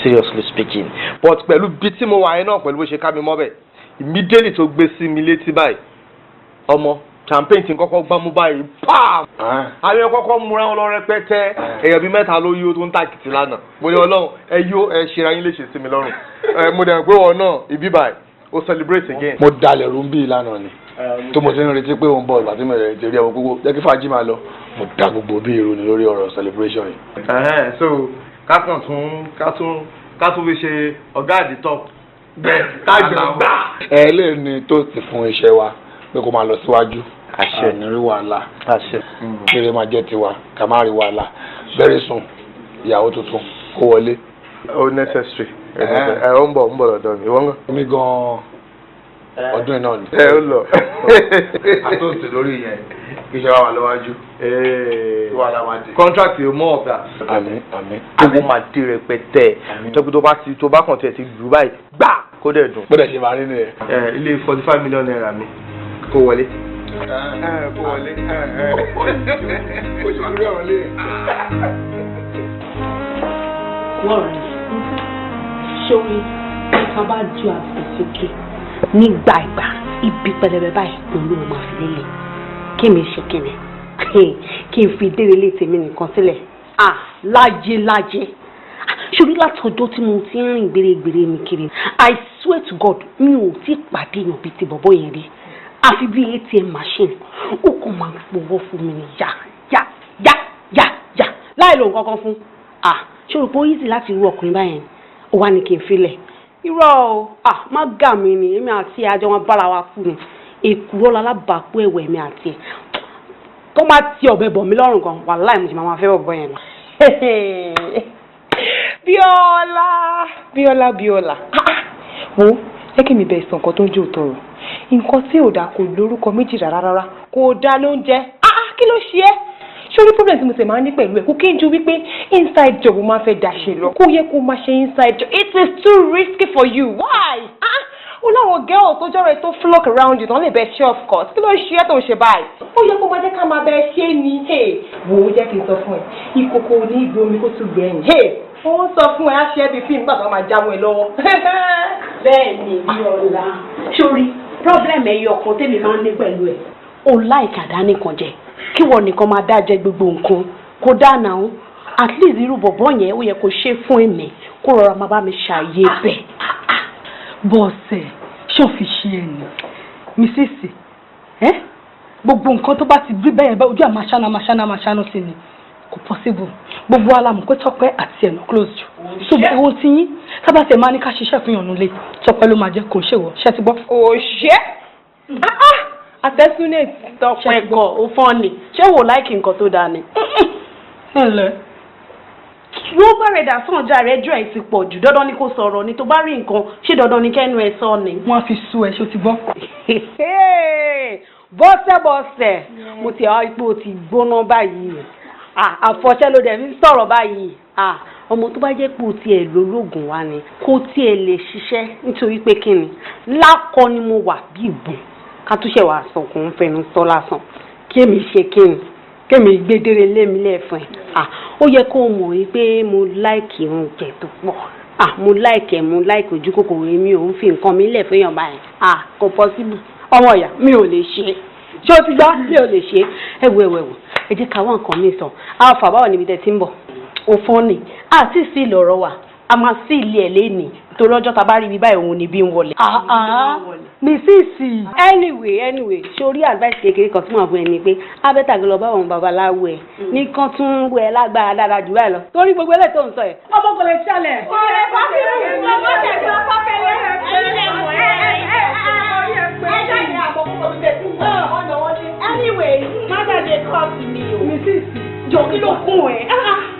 seriously speaking but pẹ̀lú bí tí mo wà yẹn náà pẹ̀lú bó ṣe ká mi mọ́ bẹ̀ immediately tó gbé sí mi létí báyìí ọmọ champagne ti kọ́kọ́ gbámú báyìí pam àwọn kọ́kọ́ múra wọn lọ rẹpẹtẹ èèyàn bíi mẹ́ta ló yó tó ń tàkìtì lánàá mo ní ọlọ́run ẹ yó ẹ ṣera yín léṣe sí mi lọ́rùn mo dẹ̀ pé wọn náà ìbí báyìí ó celebrate again. mo dalẹ̀ rú bí ìlànà ni tó mo ti ń retí pé òun bọ̀ ìgbà tí mo rẹ̀ ti rí ẹ̀wọ̀n gbogbo jẹ́ kí fàájì máa lọ mo da gbogbo bí irun ni lórí ọ̀rọ̀ celebration yìí. so ká tún fi ṣe ọ̀gá àdìtọ̀ bẹ́ẹ̀ kájọ gbà. ẹ lè ní tó ti fún iṣẹ́ wa pé kó máa lọ síwájú. àṣẹ ní rí wàhálà. àṣẹ. kéré máa jẹ́ tiwa ká má rí wàhálà very soon ìyàwó tuntun kó wọlé. ó necessary ó ń bọ̀ lọ́dọ̀ mi ìwọ́n gan. èmi gan-an ọdún iná ni. ó lọ. àtúntì lórí yẹn kí iṣẹ́ wa wà lọ́wájú. wàhálà máa dé. contract yóò mọ̀ ọ̀gá. àmín àmín. àwọn máa dé rẹpẹtẹ tó bá kàn tiẹ̀ ti lù báyìí gbà kó dẹ̀ dùn. bó dẹ̀ ṣe máa rí nìyẹn. ilé 45 million naira mi kó wọlé. kó wọlé. ó ṣe máa rí ọ̀rọ̀ lé. wọ́n rí sórí nǹkan bá ju àfẹsókè nígbà ìgbà ibi pẹlẹbẹ báyìí ló ló máa fi lélẹ̀ kí mi ṣe kiri kí n fi dérelé tèmi nìkan sílẹ̀ lájẹ sórí látọjọ́ tí mo ti ń rìn gbèrègbèrè mi kiri I swear to God mi ò tí pàdé èèyàn bíi ti bọ̀bọ̀ yẹn rí àfi bí ATM machine ó kàn máa gbowó fún mi ní yá láì lo nǹkan kan fún ṣòro pé ó easy láti rú ọkùnrin báyẹn ó wá ní kí n filẹ̀ irọ́ o má gà mí ni èmi àti àjọ wọn bára wa kú ni èkúrọ́ lálábàápọ̀ ẹ̀wẹ̀ mi àti ẹ̀ tó má ti ọ̀bẹ bọ̀ mí lọ́rùn gan wàláì mo sì máa fẹ́ bọ̀ yẹn lọ. Bíọ́lá wo jẹ́ kí mi bẹ̀ sọ nǹkan tó ń jẹ́ òótọ́ rọ̀ nǹkan tí ò dáa kò lórúkọ méjì rárá kò dá ló ń jẹ́ kí ló ṣe é sórí problem tí mo sì máa ń ní pẹ̀lú ẹ̀ kó kí n ju wípé inside job máa fẹ́ dàṣe lọ kó yẹ kó máa ṣe inside job it is too risky for you why ó láwọn girls tó jọrọ tó flock around you tó lè bẹ ṣe of course kí ló ṣe é tó ń ṣe báyìí ó yẹ kó máa jẹ́ ká máa bẹ ṣe ni wò ó jẹ́ kí n sọ fún ẹ ìkòkò ní ìgbé omi kó tún gbẹ̀yìn ó ń sọ fún ẹ á ṣe é bí fíìmù gbàgbọ́ máa jáwọ́ ẹ lọ́wọ́. bẹ́ẹ̀ ni Bíọ́lá sórí problem ẹ̀yọ ọkàn tèmi máa ń ní pẹ̀lú ẹ̀ o láìka dánìkan jẹ kí wọ́n nìkan máa dá jẹ gbogbo nǹkan kó dáná o at least irú bọ̀bọ̀ yẹn ó yẹ kó ṣe fún èmi kó rọra máa bá mi ṣàyè bẹ́ẹ̀. bọ́ọ̀sẹ̀ ṣé ò fi ṣe ẹ̀ ní mísísì gbogbo nǹkan tó bá ti rí bẹ́ẹ̀ bá ojú àmàṣánà sí ni kò possible gbogbo alamọ̀ pé Tọ́pẹ́ àti ẹ̀nà close jù so ẹ̀wọ̀n ti yín sábàtẹ̀ máa ní ká ṣiṣẹ́ fún yànnú lé Tọ́pẹ́ ló máa jẹ́ kò ṣèwọ̀ ṣẹ́ ti gbọ́. òṣè àtẹ́súnẹ̀ Tọ́pẹ́ gan ó fọ́n ni ṣé wò láìkì nǹkan tó dáa ni. ẹ̀lẹ́ wọ́n bá rẹ̀ dà fún ọjà rẹ̀ jọ ẹ̀ ti pọ̀ jù dandan ni kò sọ̀rọ̀ ni tó bá rí nǹkan ṣé dandan ni kẹ́nu ẹ̀ sọ ni. wọ́n á fi sú ẹ ṣó ti gbọ́. bọ́sẹ̀ mo ti àwọn ipò ti gbóná báyìí àfọ̀ṣẹ́ ló dẹ̀ fi sọ̀rọ̀ báyìí ọmọ tó bá jẹ́ pé o tiẹ̀ lólógùn wa ni kó tiẹ̀ lè ṣiṣẹ́ nítorí pé kí ni lákọ ni mo wà bí ìbùn ká tó ṣe wàá sọkùn fẹnu sọ lásán kémi ṣe kí ni kémi gbẹdẹrẹ lémi lẹ́ẹ̀fọn ẹ̀ ó yẹ kó o mọ̀ wípé mo láìkì oúnjẹ tó pọ̀ mo láìkì ojú kòkòrò mi ò ń fi nǹkan mi lẹ̀ fẹ́yàn báyìí kò possible ọmọ ìyá mi ò lè ṣe ṣé o ti gbọ́ mi ò lè ṣe ẹ̀wù ẹ jẹ́ ká wá nǹkan mi sọ àwọn fàbáwọ̀ níbi tẹ́ ti ń bọ̀ òfin ni àti sí ilé ọ̀rọ̀ wa a máa sí ilé ẹ̀ lẹ́nìí torí ọjọ́ ta bá rí ibi báyìí òun ni bí ń wọlé. mísísì. anyway sórí advice kékeré kan tí mo fún ẹ ni pé abẹ́tàgé lọ bá àwọn babaláwo ẹ̀ nìkan tún wẹ̀ lágbára dára jù báyìí lọ torí gbogbo ẹlẹ́tọ̀ ń sọ ẹ̀. ọmọ kò lè ṣẹlẹ̀. Anyway, mother dey come to me o. Mrs. Jọ kí ló kún ẹ?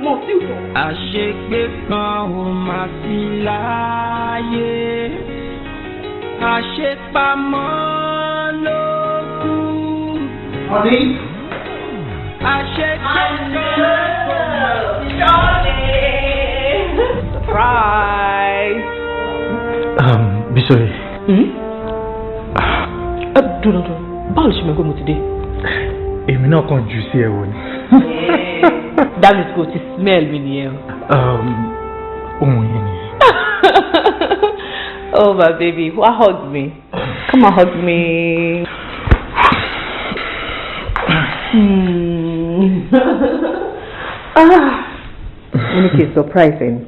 Mo sì tọ̀. Àṣegbé kan ò máa sí láàyè. Àṣepamọ́ ló kù. Honey? Àṣegbé kan ò máa sí Surprise! Bísọ̀rí. Dúró. Báwo lè ṣe mọ̀ pé mo ti dé? Èmi náà kàn jù sí ẹ̀wọ̀ ni. That is good to smell mi nìyẹn. Ohun yẹn ni. Oh my baby, why hug me? Come on, hug me. Mo ní kí n surprise ẹ ni.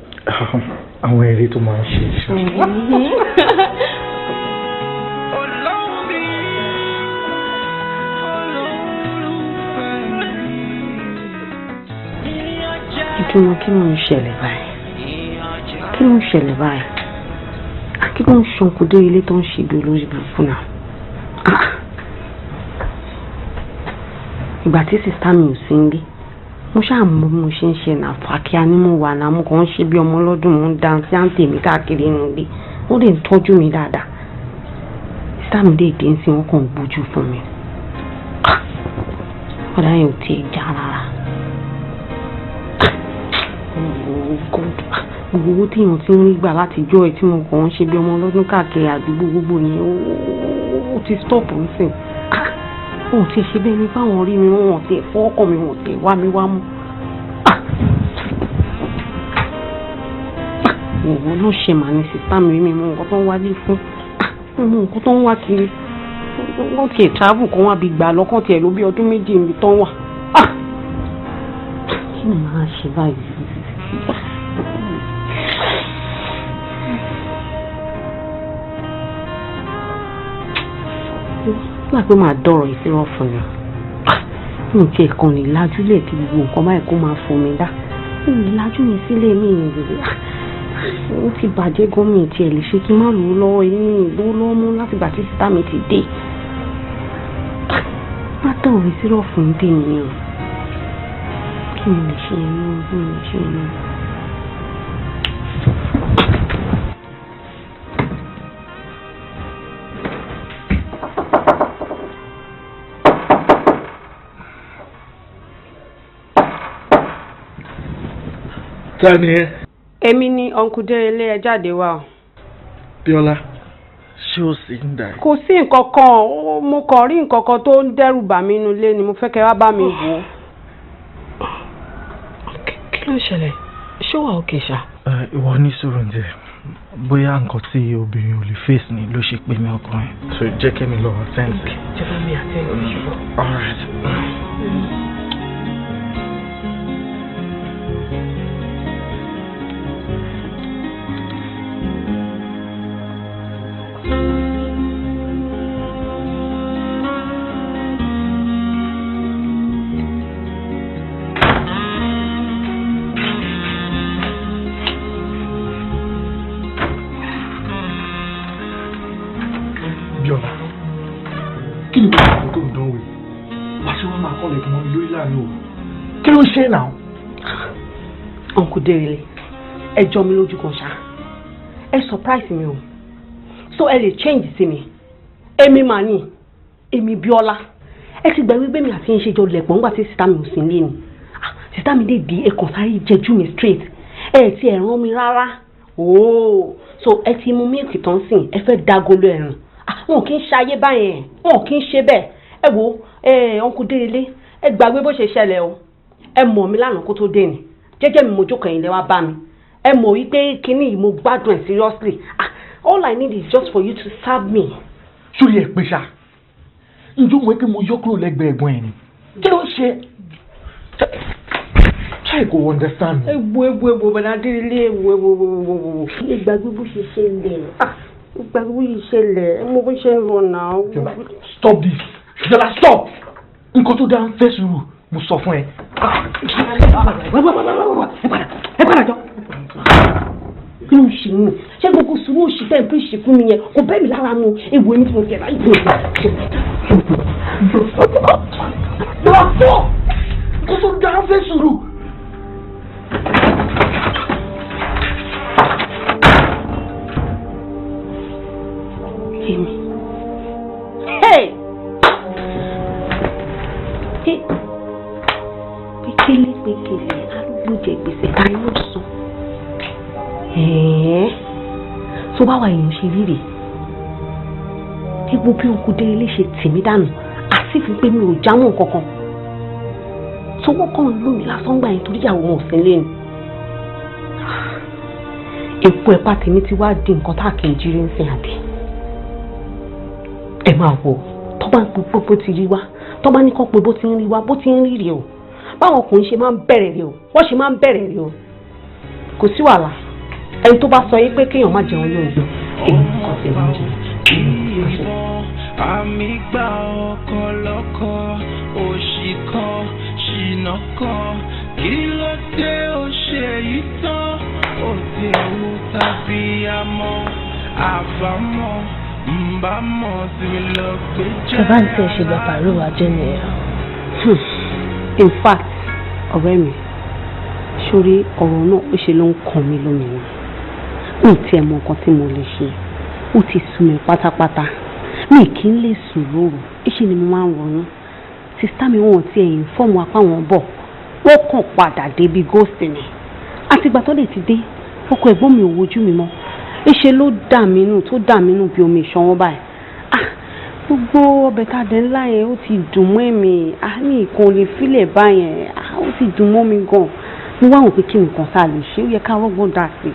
Àwọn eré tó máa ń ṣe. Ìdúró kí ló ń ṣẹlẹ̀ báyìí? Kí ló ń ṣẹlẹ̀ báyìí? Kí ló ń ṣankú dé ilé tó ń ṣe bí olórí burúkú náà? Ìgbà tí sìstá mi ò sí nílé, mo ṣáà mọ bí mo ṣe ń ṣe náà fàákíá ní mo wà náà mo kàn ń ṣe bí ọmọ ọlọ́dún mo ń dan sí àǹtí mi káàkiri inú ilé. Wọ́n lè tọ́jú mi dáadáa. Sìstá mi dé ìdí ń sin wọn kàn ń gbójú fún mi. Ọ̀dà yẹn ò tiẹ̀ já rárá. Gbogbo owó tí èèyàn ti ń rí gbà láti jọ́ ẹ̀ tí mo kàn ń ṣe bí ọmọ ọlọ́dún káàkiri àdúgbò gbogbo yẹn ó ti stop nísìn. Wọn ò ti ṣe bẹ́ẹ̀ ní báwọn rí mi wọn tẹ̀ fọ́ọ̀kọ̀ mi wọn tẹ̀ wá mi wá mú. Òwò ló ṣe màá ní sísá mi mi mọ nǹkan tó ń wálé fún mọ nǹkan tó ń wá kiri wọ́n tiẹ̀ travel kan wá bí gbà lọ́kàn tiẹ̀ ló bí ọdún méjì níbi tán wà. Kí ni màá ṣe báyìí? Nígbà pé màá dọ̀rọ̀ ìfẹ́ràn fún mi. Mo ti ẹ̀kan lè lajú lẹ̀ kí gbogbo nǹkan báyìí kó máa fún mi dá. Mo lè lajú mi sílẹ̀ mi ìrìn. Ó ti bàjẹ́ gan mi tiẹ̀ lè ṣe kí n má lò ó lọ́wọ́ inú ìlú lọ́wọ́ mú láti gbà tí sísá mi ti dé. Má dọ̀rọ̀ ìfẹ́ràn fún mi dé nìyẹn. Kí ni lè ṣe inú kí ni lè ṣe inú. Tani ẹ? Èmi ni Uncle Dérelé ẹ jáde wá o. Bíọ́lá, ṣé o sì ń dà? Kò sí nǹkan kan, mo kàn rí nǹkan kan tó ń dẹ́rù bà mí nínú ilé ni mo fẹ́ kẹ́ wá bá mi wò. Kí ló ń ṣẹlẹ̀? Ṣé wà òkè ṣá? Ìwọ ní sùúrù ń jẹ. Bóyá nǹkan tí obìnrin ò lè face ni ló ṣe pè mí ọkùnrin. So jẹ́ kí mi lọ àtẹ́ǹtì. Jẹ́ bá mi àtẹ́ǹtì ṣùgbọ́n. All right. Bíọ́lá, kí ni kò tó ń dán wò? Pàṣẹ wọn máa kọ́lẹ̀ mọ́ mi lórí láàrin òru. Kí ló ń ṣe náà? Uncle Dérelé, ẹ jọ mi lójú kan ṣá. Ẹ surprise mi o. So ẹ lè change sí mi. Èmi mà ní, èmi Bíọ́lá. Ẹ ti gbà wípé mi àti ń ṣe jọ lẹ̀pọ̀ ńgbà tí sìtá mi ò sí nílé ni. Sìtá mi lè di ẹ̀kàn sáré jẹjú mi straight. Ẹ ti ẹ̀ rán mi rárá. Oh, so ẹ ti mú mílìkì tán sìn, ẹ fẹ́ dágolo ẹ̀rùn. Wọn kì í ṣayé báyẹn, wọn kì í ṣe bẹ́ẹ̀. Ẹ wo Uncle Dérelé, ẹ gbàgbé bó ṣe ṣẹlẹ̀ o. Ẹ mọ̀ mi lánàá kó tó dé ni. Jẹ́jẹ́ mi mo jókòó ẹ̀yin lẹ wá bá mi. Ẹ mọ̀ wípé kíní yìí mo gbádùn ẹ̀ seriously. All I need is just for you to serve me. Sórí ẹ̀ pé ṣá, ǹjọ́ mọ̀ pé mo yọ kúrò lẹ́gbẹ̀ẹ́ ẹ̀gbọ́n ẹ̀ ni? Kí ló ń ṣe? Try to understand me. Ewu bọ̀dá Dérelé ewu. Ẹ gbàgbé bó ṣe ṣẹlẹ̀. Gbàgbé bó ṣe ṣẹlẹ̀, mo bó ṣe ń lọ náà. Stop this. Bíọ́lá, stop. Nǹkan tó dáa ń fẹ́ sùúrù, mo sọ fún ẹ. Ẹ padà jọ. Kí ló ń ṣe mí? Ṣé gbogbo sùúrù òṣì tẹ̀ ń pè ṣe fún mi yẹn? Kò bẹ́ẹ̀ mi lára mu ewu èmi tí mo tẹ̀ láì tó. Bíọ́lá, stop. Nǹkan tó dáa ń fẹ́ sùúrù. Èmi. Hey! Pékélé, arúgbó jẹ gbèsè ta yóò sọ. Tó bá wà èèyàn ṣe rírì. Egbò bí Uncle Dérelé ṣe tì mí dànù, àti fi pé mi ò jámọ́ kankan. Tó wọ́n kàn ń lò mí lásán gbà yẹn torí ìyàwó wọn ò sí lé ni. Èpo ẹ̀pà tèmi ti wá di nǹkan tá a kì í jírí ń sìn àbí. Ẹ máa wò tó bá ń pe bó ti rí wá, tó bá ní kàn pé bó ti ń rí wá, bó ti ń rí rè o. Báwọn ọkùnrin ṣe máa ń bẹ̀rẹ̀ rè o, wọ́n ṣe máa ń bẹ̀rẹ̀ rè o. Kò sí wàhálà, ẹni tó bá sọ yí pé kéèyàn má jẹun lóòjọ́, èmi kàn sí máa jẹun. Àmì gbà ọkọ lọ́kọ, òṣì kan, ṣìnà kan, kí ló dé ó ṣe yìí tán? Ó ti ewu tàbí àmọ́, àbámọ̀, ńbámọ̀ tí mi lọ gbé jẹ́. Bàbá ń tẹ̀ ṣe bàbá rò wá jẹ́ nìyẹn. In fact, ọ̀rẹ́ mi, sórí ọ̀rọ̀ náà ó ṣe ló ń kàn mí lómìnira. Mi ì tiẹ̀ mọ nǹkan tí mo lè ṣe. Ó ti sú mi pátápátá. Mi kì í lè sùn lóru. Ìṣe ni mo máa ń ronú. Sìstá mi wọn ti ẹ̀yìn fọ́ọ̀mù apá wọn bọ̀. Wọ́n kàn padà débi góòsì ni. Àtìgbà tó lè ti dé, ọkọ ẹ̀gbọ́n mi ò wojú mi mọ́. Ìṣe ló dà mí nù tó dà mí nù bí omi ìṣanwó báyìí. Gbogbo ọbẹ̀ tàdé ńlá yẹn ó ti dùn mọ́ èmi. Mi kò lè fílẹ̀ báyẹn. Ó ti dùn mọ́ mi gan. Mo wá wọn pé kí nǹkan tá a lè ṣe, ó yẹ ká rọ́gbọ́n dà sí.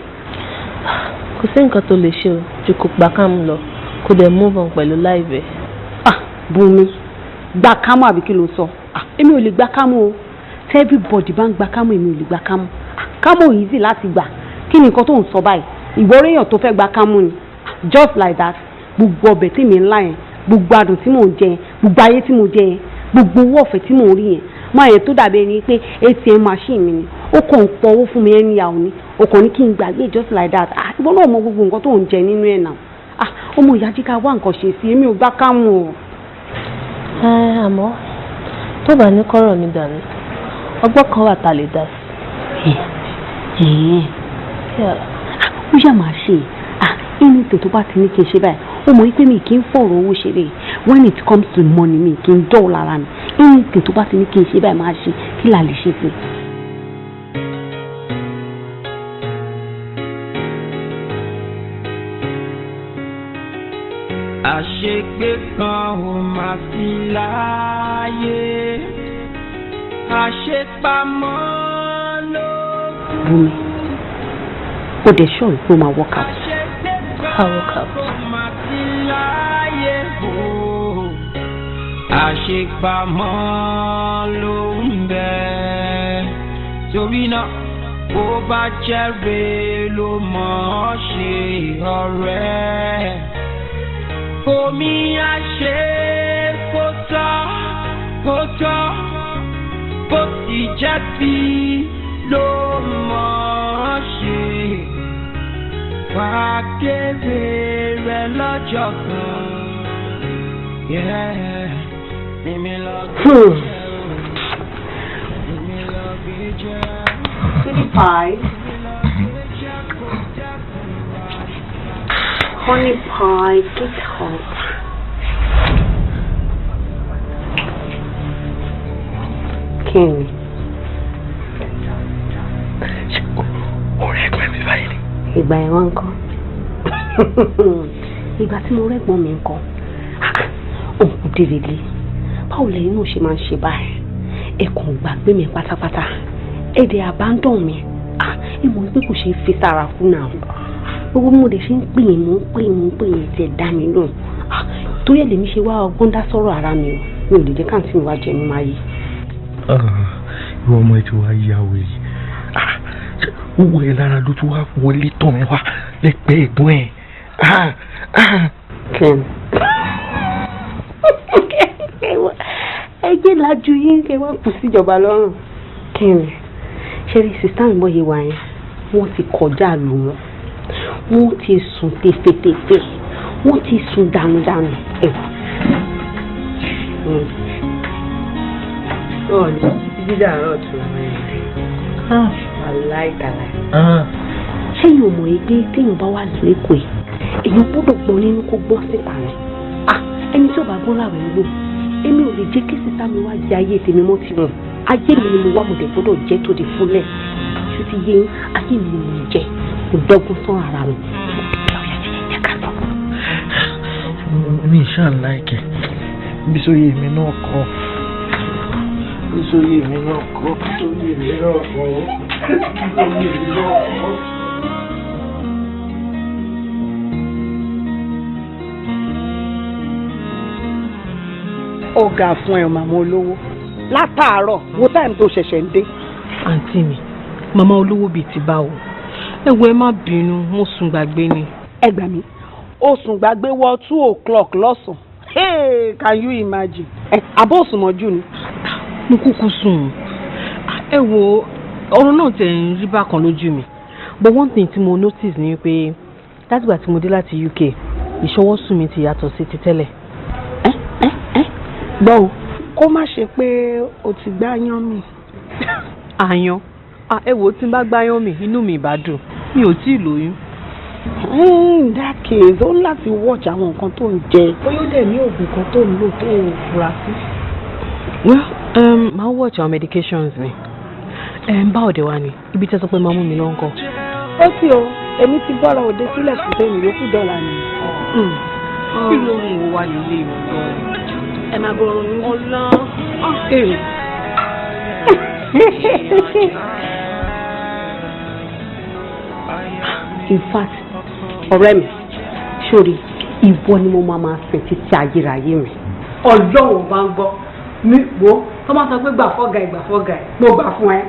Kò sí nǹkan tó lè ṣe o, ju kò gbà kámú lọ, kò dẹ̀ move on pẹ̀lú láìbẹ̀. Bùnmi, gbà kámú àbí kí ló sọ? Èmi ò lè gbà kámú o. Tí everybody bá ń gbà kámú, èmi ò lè gbà kámú. Kámú easy láti gbà. Kí ni nǹkan tó ń sọ báyìí? Ìwọ réèyàn tó fẹ́ gbà kámú ni. Just like that, gbogbo ọbẹ̀ tí mi ń lá yẹn, gbogbo adùn tí mò ń jẹ yẹn, gbogbo ayé tí mo jẹ yẹn, gbogbo owó ọ̀fẹ́ tí mò ń rí yẹn, máa yẹn tó dàbí ẹni pé ATM machine mi ni. Ó kàn ń pọ owó fún mi ẹni ìyàwó ni. Ó kàn ní kí n gbàgbé just like that. Ìwọ náà mọ gbogbo nǹkan tó ń jẹ nínú ẹ̀ náà. Ọmọ ìyá jí ká wá nǹkan ṣe sí, èmi ò gbà kámú o. Àmọ́ tó bá ní kọ́rọ̀ mi dànù, ọgbọ́n kan wà tá a lè dá sí. Ó yà máa ṣe inú ètò tó bá ti ní kí n ṣe báyìí. Ó mọ̀ wípé mi kì í fọ̀rọ̀ owó ṣeré. When it comes to money, mi kì í dọ́ọ̀ lára mi. Inú ètò tó bá ti ní kí n ṣe báyìí máa ṣe, kí la lè ṣe sí. àṣegbé kan ò máa sí láàyè àṣepamọ́ ló. Bùnmi, ó dẹ̀ ṣọ́ ìpò máa work out. Work out. Àṣepamọ́ ló ń bẹ torí náà bó bá jẹ́rè ló mọ̀ ọ́ ṣe ọ̀rẹ́ omi àṣẹ kó tọ́ bó sì jẹ́ bí ló mọ̀ ọ́ ṣe wá kéré rẹ̀ lọ́jọ́ kan. Yeah. Sweetie pie. Honey pie, get hot. King. Ọ̀rẹ́ ẹ̀gbọ́n mi báyìí ni. Ìgbà ẹ̀wọ̀n ńkọ́? Ìgbà tí mo rẹ́gbọ́n mi ńkọ́? Òkú dèrèlé. Báwo lẹ́yìn náà ṣe máa ń ṣe báyìí? Ẹ kàn gbàgbé mi pátápátá. Ẹ dẹ̀ abandon mi. Ìmọ̀ pé kò ṣe é fi sára fún náà. Gbogbo mo dẹ̀ ṣe ń pè yín, mo ń pè yín tí ẹ dá mi lóhùn. Torí ẹ̀ lèmi ṣe wá ọgbọ́n dá sọ́rọ̀ ara mi o. Mi ò lè jẹ́ káàntì mi wá jẹ mi máa yí. Ìwọ ọmọ ẹ ti wá yàwó yìí. Owó ẹ lára ló tún wá wọlé tọ̀ mí wá lẹ́gbẹ̀ẹ́ ẹ̀gbọ́n ẹ̀. Ken. Ẹ jẹ́ lajú yín kẹ́ wá kù síjọba lọ́rùn. Ken, ṣe rí sísá mi bọ́ yé wa yẹn, wọ́n ti kọjá lù wọ́n. Wọ́n ti sùn tefetefe. Wọ́n ti sùn dànùdànù. Ọ̀nà dídá àárọ̀ tó rẹ̀. Aláìkàlà. Ṣé yóò mọ̀ pé téèyàn bá wà lẹ́kọ̀ọ́ yìí, èèyàn gbọ́dọ̀ gbọ́n nínú kó gbọ́n síta rẹ̀. Ẹni tí ò bá gbọ́n láwẹ̀ ń lò. Èmi ò lè jẹ́ kí sísá mi wá jẹ ayé tèmi mọ́ ti wọn. Ayé mi ni mo wá mo dẹ̀ gbọ́dọ̀ jẹ́ tó di fúnlẹ̀. Ṣé ti yé ayé mi ni mo jẹ́? Mo dọ́gbọ́n sán ara mi. Mi ṣáà láìkẹ́. Bísóyè mi náà kọ́. Bísóyè mi náà kọ́. Bísóyè mi náà kọ́. Bísóyè mi náà kọ́. Ó ga fún ẹ màmá olówó látàárọ̀ wo táìmù tó ṣẹ̀ṣẹ̀ ń dé. Àǹtí mi màmá olówó bíi ti báwo ẹ wo ẹ má bínú mo sùn gbàgbé ni. Ẹ gbà mí ó sùn gbàgbé wọ 2 o'clock lọ́sàn-án. Hey, can you imagine? Àbó sùn mọ́jú ni. Mo kúkú sùn. Ẹ wo ọ̀rọ̀ náà tẹ̀ ń rí bákan lójú mi but one thing tí mo notice ni pé látìgbà tí mo dé láti UK ìṣọwọ́sùn mi ti yàtọ̀ sí ti tẹ́lẹ̀. Gbọ́ o kó má ṣe pé o ti gbáyán mi. Àyàn ẹ wo tí n bá gbáyán mi inú mi ìbá dùn mi ò tí ì lóyún. In that case ó láti watch àwọn nǹkan tó ń jẹ. Bóyá ó dẹ̀ ní oògùn kan tó ń lò tó ń fura sí. Well máa watch our medications mi. Bá òde wa ni ibi tí ẹ sọ pé máa mú mi lọ́nkọ́. Ó sì o èmi ti bọ́ra òde sílẹ̀ fún tèmi yòókù dọ́là ni. Kí ló ń wo wa nílé ìwé gan-an? Ẹ máa bọ̀ ọ̀run yín. Ọlá. In fact, ọ̀rẹ́ mi, sórí ìwọ ni mo máa sìn títí ayérayé mi. Ọlọ́run bá ń gbọ́ mi wo tó máa sọ pé gbà fọ́gà ẹ̀ mo gbà fún ẹ.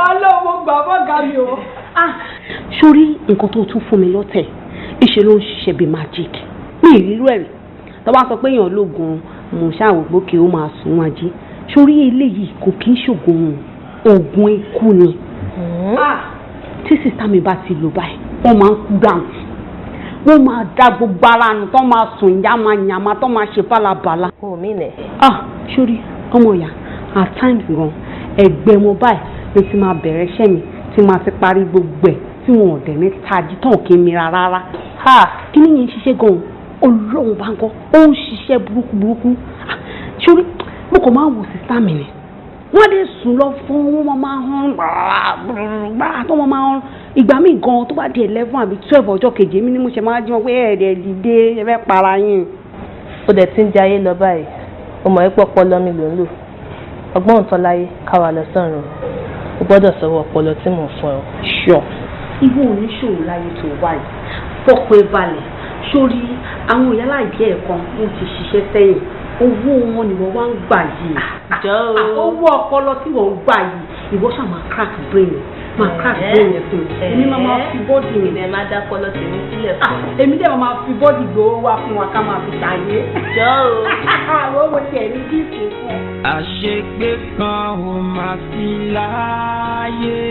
Ọlọ́run mo gbà fọ́gà mi o. Sórí nǹkan tó tún fún mi lọ́tẹ̀ ìṣe ló ń ṣiṣẹ́ bíi magic ní ìrírú ẹ̀rí tó bá sọ pé èèyàn lóògùn mo ṣàwògbó kí ó máa sùn wọn jí sórí eléyìí kò kí ń ṣògùn oògùn ikú ni. Tí sísá mi bá ti lò báyìí wọ́n máa ń kú dànù wọ́n máa dá gbogbo ara nù tó máa sùn yàmàyàmà tó máa ṣe fàlàbàlà. Sórí ọmọ ìyá at times gan ẹgbẹ́ mo báyìí ló ti máa bẹ̀rẹ̀ iṣẹ́ mi tí máa ti parí gbogbo ẹ̀ tí wọn ò dẹ̀ ní tají tán kí n mira rárá. Kí ni yẹn ń ṣiṣẹ́ gan-an Ọlọ́run bá ń kọ́ ó ń ṣiṣẹ́ burúkú. Sórí mo kò máa wò sísá mi ni wọ́n lè sùn lọ fún wọn máa hàn gbàrà tó wọn máa hàn ìgbà míì gan tó bá di 11 àbí 12 ọjọ́ kejì èmi ni mo ṣe máa jí wọn pé ẹ̀ẹ́dẹ̀ dìde ẹ fẹ́ para yín. ó dẹ̀ ti ń jayé lọ báyìí ó mọ̀ ipò ọpọlọ mi ló ń lò ọgbọ́n òǹtọ́ láyé káwa lọ sọ́run o gbọ́dọ̀ sọ̀rọ̀ ọpọlọ tí mò ń fún ẹ. ṣọ ibo oníṣòwò láyé tó wáyé fọpẹ́ balẹ̀ sórí àwọn ìyálà ìjẹ́ ẹ̀kan wọ́n ti ṣiṣẹ́ sẹ́yìn owó wọn ni wọ́n wá ń gbà yìí owó ọpọlọ tí wọ́n ń gbà yìí ìwọ ṣáà máa crack brain fún èmi máa fi bọ́ọ̀dì mi. ẹ máa dá ọpọlọ tèmi sílẹ̀ fún mi. èmi dẹ̀ máa fi bọ́ọ̀dì gbowó wá fún wa ká máa fi ṣàyé. àwọn owó tiẹ̀ ní gíìsì fún ẹ. àṣegbé kan ò máa sí láàyè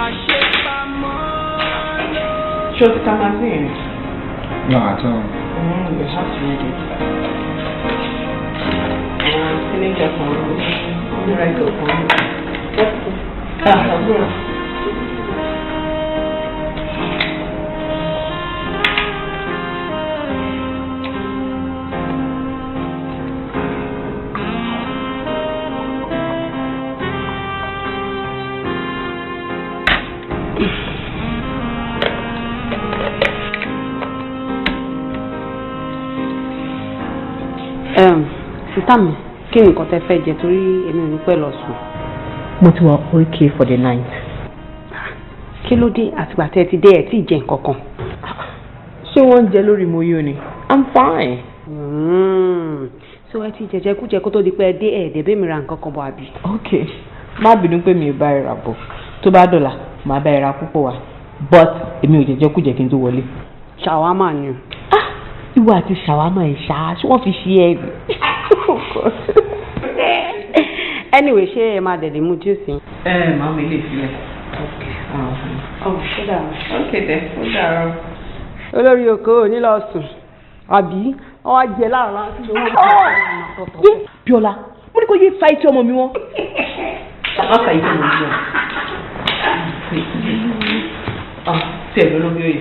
àṣepamọ́ ló. ṣó ti ká máa sí yẹn. No, I don't. You have to read it. Signature for you. Right up for you. Sísá mi kí ni nǹkan tẹ́ fẹ́ jẹ torí èmi ò ní pẹ́ lọ sùn. mo ti wà okay for the night. kí ló dé àtìgbà tẹ́ ti dé ẹ̀ tí ì jẹ nǹkan kan. ṣé wọ́n ń jẹ lórí moyo ni. I'm fine. so ẹ ti jẹjẹ kújẹ kó tó di pé ẹ dé ẹ̀ẹ́dẹ̀ mi ra nǹkan kan bọ̀ àbí. ok má bínú pé mi ò bá ẹ rà bọ̀ tó bá dọ̀là màá bá ẹ ra púpọ̀ wá but èmi ò jẹjẹ kújẹ kí n tó wọlé. ṣàwámà ni o. ìwọ àti ṣàwámà ẹ̀ ṣáá ṣé wọ́n fi ṣe ẹ́ rí. anyway ṣé ẹ máa dẹ̀lẹ̀ mú juice yín. Màá mi lè sílẹ̀. ṣé dàrú. Ok dẹ̀ ó dàrú. olórí oko ò ní lọ sùn àbí wọ́n á jẹ láàárọ̀ àti ìwọ̀n yé Bíọ́lá mo ní kò yé fa etí ọmọ mi wọ́n. Má fa etí ọmọ mi wọ́n. Tí ẹ̀ ló lóbi òye.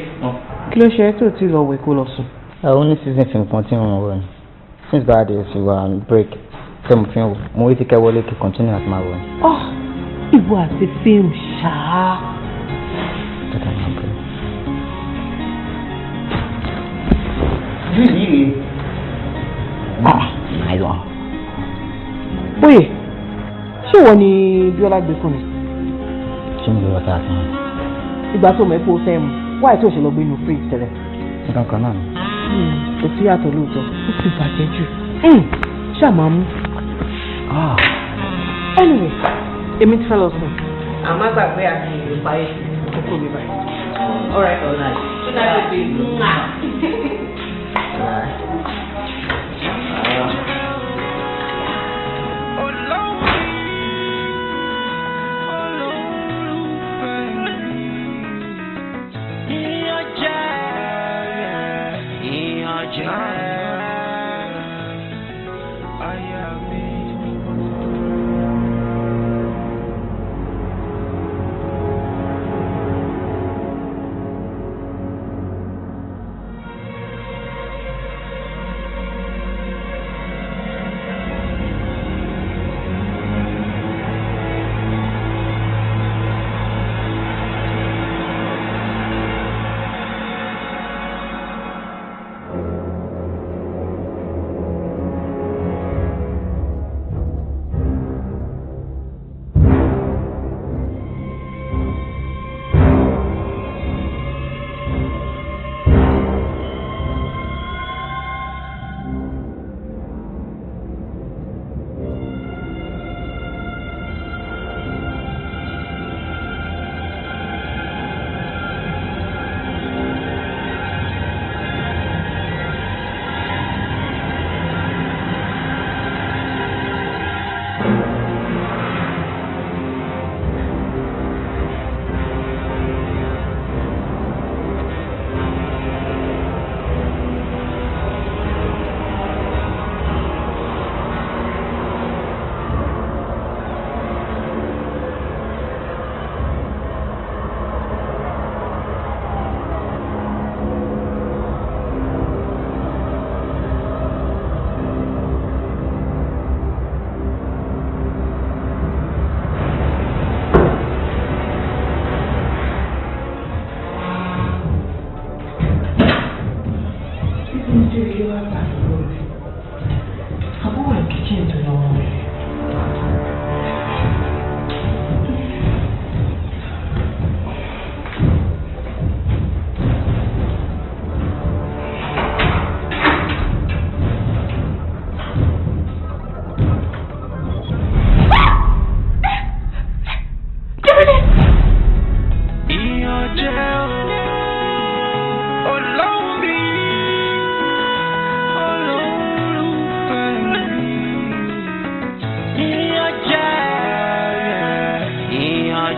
Kí ló ṣe é tó ti lọ wẹ̀ kó lọ sùn? Àwọn ní season film kan tí wọ́n wọ̀ ni since bad days we were break tẹ́ mo fi ń wò mo rí ti kẹ́ wọlé kí continue àti máa wọ̀ ni. Ìwọ àti fíìmù ṣáá. Tọ́tà máa bẹ̀rẹ̀. Really? Nice one. Oye, ṣé wọ́n ní Bíọ́lá gbé fún mi? Ṣé mi lè wọ́n tá a fún mi? Ìgbà tó mọ̀ ẹ́ pé ó fẹ́ mu, wáyé tó ṣe lọ gbé inú fridge tẹ́lẹ̀. Nǹkan kan náà ni. Kò sí yàtọ̀ lóòótọ́, ó sì bàjẹ́ jù. Ṣáà máa mú. Anyway, èmi ti fẹ́ lọ sùn. Àmọ́ gbàgbé àti ìparí kókó mi báyìí. All right. Good night, baby.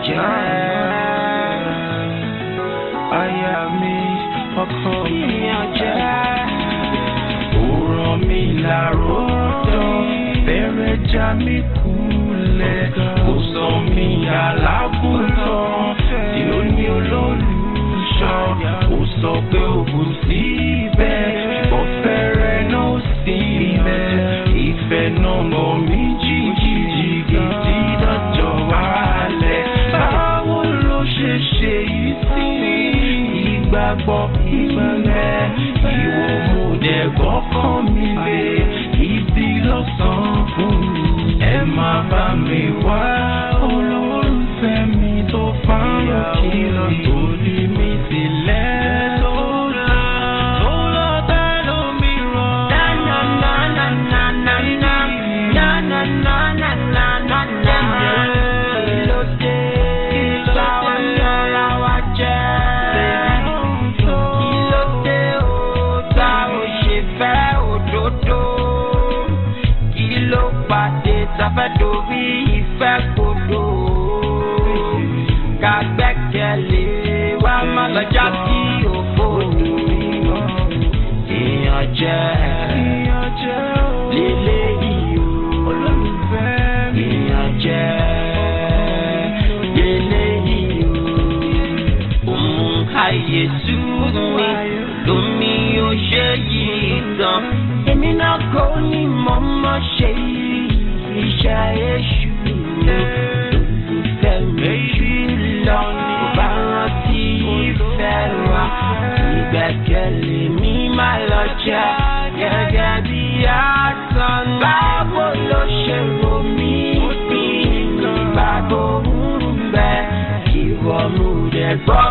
jẹ́ aya mi ọkọ mi jẹ́ òrọ̀ mi làròdọ̀ bẹ̀rẹ̀ já mi kulẹ̀ kò sọ mi alágùntàn tí ó ní olólùṣọ́ kò sọ pé ògùn síbẹ̀ ṣùgbọ́n fẹ́rẹ̀ náà síbẹ̀ ìfẹ́ náà mọ̀ mí jìjìjì gidi dọ́jọ́ wálẹ̀ báwo ló ṣe ṣe yìí sí ìgbàgbọ́ ìgbàlẹ̀ ìwọ mo dẹ̀ gbọ́kàn mi lé ibi lọ́sàn-án fún mi ẹ má bá mi wá olólùfẹ́ mi tó fáwọn kìlọ̀ tó ní mi sílẹ̀. Sábàdórí ìfẹ́ kodò ká gbẹ́kẹ̀lé wá má lọ́jà sí òfòdò èèyàn jẹ́ lélẹ̀ yìí o èèyàn jẹ́ lélẹ̀ yìí o òun àyè tú mi lómi ó ṣe yìí gan èmi náà kò ní mọ̀ mọ́ ṣe yìí. Iṣẹ́ èṣù olùfẹ́ mi jù lọ ní bá rántí ìfẹ́ wa ìgbẹ́kẹ̀lé mi máa lọ jẹ́ gẹ́gẹ́ bí àtàn. Báwo ló ṣe rò mí bí ìgbà tó ń bẹ ìwọ mú dẹ̀ gbọ́